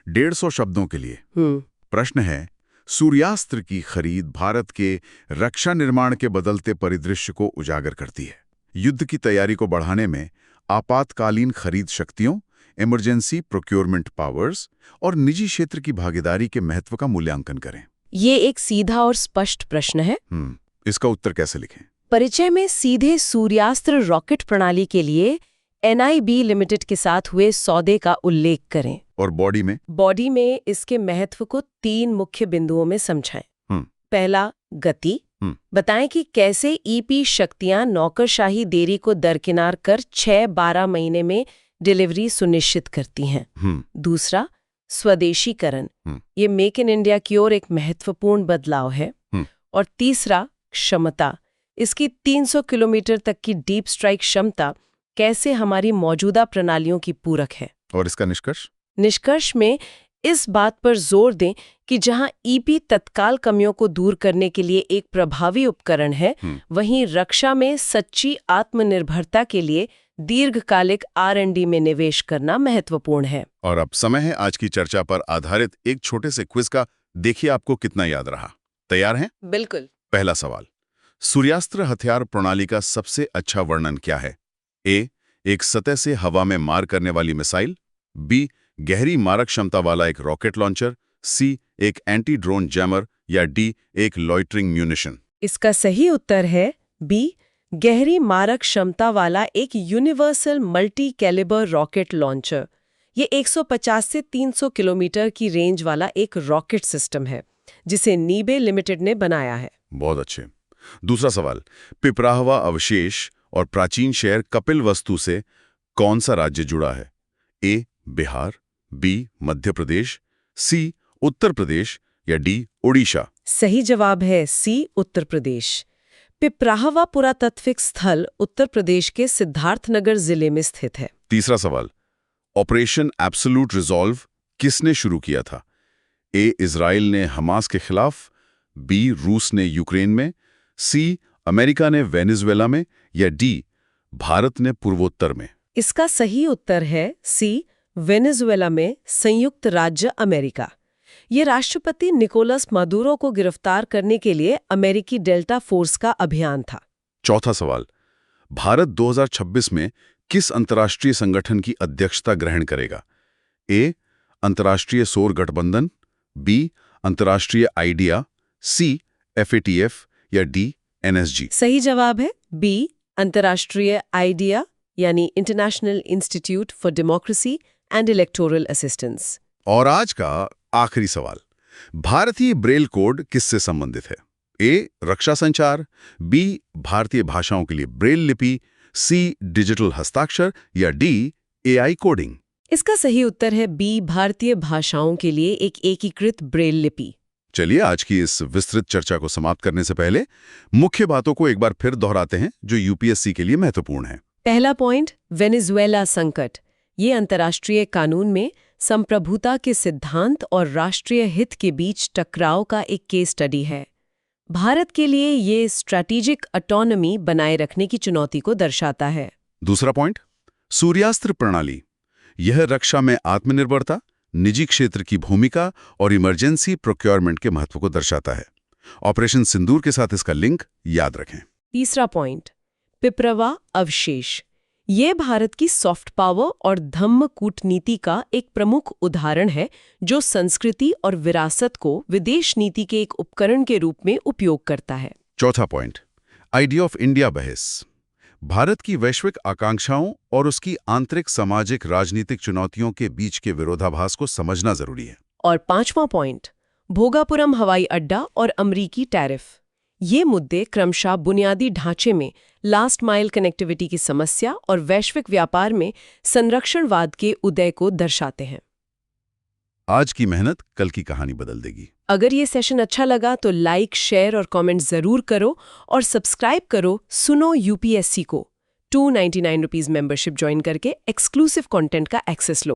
150 शब्दों के लिए। प्रश्न है, सूर्यास्त्र की खरीद भारत के रक्षा निर्माण के बदलते परिदृश्य को उजागर करती है। युद्ध की तैयारी को बढ़ाने में आपातकालीन खरीद शक्तियों, इमरजेंसी प्रोक्योरमेंट पावर्स और निजी क्षेत्र की भागीदारी के महत्व का मूल्यांकन करें। ये एक सीधा और स्पष्ट प्रश्न है। इसका उत्तर कैसे लिखें? परिचय में सीधे सूर्यास्त्र रॉकेट प्रणाली के लिए NIB लिमिटेड के साथ हुए सौदे का उल्लेख करें। और बॉडी में? बॉडी में इसके महत्व को 3 मुख्य बिंदुओं में समझाएं। पहला, गति। बताएं कि कैसे EP शक्तियां नौकरशाही देरी को दरकिनार कर 6-12 महीने में डिलीवरी सुनिश्चित करती हैं। दूसरा, स्वदेशीकरण। ये मेक इन इंडिया की ओर एक महत्वपूर्ण बदलाव है। और तीसरा, क्षमता। इसकी 300 किलोमीटर तक की डीप स्ट्राइक क्षमता कैसे हमारी मौजूदा प्रणालियों की पूरक है। और इसका निष्कर्ष? निष्कर्ष में इस बात पर जोर दें कि जहां EP तत्काल कमियों को दूर करने के लिए एक प्रभावी उपकरण है, वहीं रक्षा में सच्ची आत्मनिर्भरता के लिए दीर्घकालिक R&D में निवेश करना महत्वपूर्ण है। और अब समय है आज की चर्चा पर आधारित एक छोटे से क्विज का। देखिए आपको कितना याद रहा। तैयार हैं? बिल्कुल। पहला सवाल, सूर्यास्त्र हथियार प्रणाली का सबसे अच्छा वर्णन क्या है? A, एक सतह से हवा में मार करने वाली मिसाइल। B, गहरी मारक क्षमता वाला एक रॉकेट लॉन्चर। C, एक एंटी ड्रोन जैमर। या D, एक लॉइटरिंग म्यूनिशन। इसका सही उत्तर है B, गहरी मारक क्षमता वाला एक universal multi calibre rocket launcher. ये 150 से 300 किलोमीटर की रेंज वाला एक रॉकेट सिस्टम है जिसे नीबे लिमिटेड ने बनाया है। बहुत अच्छे। दूसरा सवाल, पिपराहवा अवशेष और प्राचीन शहर कपिलवस्तु से कौन सा राज्य जुड़ा है? A, Bihar. B, Madhya Pradesh. C, Uttar Pradesh. या D, ओडिशा। सही जवाब है C, उत्तर प्रदेश। पिपराहवा पुरातात्विक स्थल उत्तर प्रदेश के सिद्धार्थनगर जिले में स्थित है। तीसरा सवाल, ऑपरेशन एब्सोल्यूट रिजॉल्व किसने शुरू किया था? A, इजराइल ने हमास के खिलाफ। B, रूस ने यूक्रेन में। C, अमेरिका ने वेनेजुएला में। या D, भारत ने पूर्वोत्तर में। इसका सही उत्तर है C, वेनेजुएला में संयुक्त राज्य अमेरिका। ये राष्ट्रपति निकोलस मादुरो को गिरफ्तार करने के लिए अमेरिकी डेल्टा फोर्स का अभियान था। चौथा सवाल, भारत 2026 में किस अंतर्राष्ट्रीय संगठन की अध्यक्षता ग्रहण करेगा? A, अंतर्राष्ट्रीय सौर गठबंधन। B, अंतर्राष्ट्रीय आइडिया। C, FATF। या D, NSG? सही जवाब है बी, अंतर्राष्ट्रीय आइडिया यानी international institute for democracy and electoral assistance. और आज का आखिरी सवाल, भारतीय ब्रेल कोड किससे संबंधित है? ए, रक्षा संचार, बी, भारतीय भाषाओं के लिए ब्रेल लिपि, सी, डिजिटल हस्ताक्षर, या डी, AI कोडिंग? इसका सही उत्तर है बी, भारतीय भाषाओं के लिए एक एकीकृत ब्रेल लिपि। चलिए आज की इस विस्तृत चर्चा को समाप्त करने से पहले मुख्य बातों को एक बार फिर दोहराते हैं जो UPSC के लिए महत्वपूर्ण है। पहला पॉइंट, वेनेजुएला संकट। ये अंतर्राष्ट्रीय कानून में संप्रभुता के सिद्धांत और राष्ट्रीय हित के बीच टकराव का एक केस स्टडी है। भारत के लिए ये स्ट्रैटेजिक ऑटोनॉमी बनाए रखने की चुनौती को दर्शाता है। दूसरा पॉइंट, सूर्यास्त्र प्रणाली। यह रक्षा में आत्मनिर्भरता, निजी क्षेत्र की भूमिका और इमरजेंसी प्रोक्योरमेंट के महत्व को दर्शाता है। ऑपरेशन सिंदूर के साथ इसका लिंक याद रखें। तीसरा पॉइंट, पिपरवा अवशेष। ये भारत की सॉफ्ट पावर और धम्म कूटनीति का एक प्रमुख उदाहरण है जो संस्कृति और विरासत को विदेश नीति के एक उपकरण के रूप में उपयोग करता है। चौथा पॉइंट, आइडिया ऑफ इंडिया बहस। भारत की वैश्विक आकांक्षाओं और उसकी आंतरिक सामाजिक राजनीतिक चुनौतियों के बीच के विरोधाभास को समझना जरूरी है। और पांचवा पॉइंट, भोगापुरम हवाई अड्डा और अमरीकी टैरिफ। ये मुद्दे क्रमशः बुनियादी ढांचे में लास्ट माइल कनेक्टिविटी की समस्या और वैश्विक व्यापार में संरक्षणवाद के उदय को दर्शाते हैं। आज की मेहनत कल की कहानी बदल देगी। अगर ये सेशन अच्छा लगा तो लाइक, शेयर और कमेंट जरूर करो और सब्सक्राइब करो सुनो UPSC को। 299 रुपीस मेंबरशिप ज्वाइन करके एक्सक्लूसिव कंटेंट का एक्सेस लो।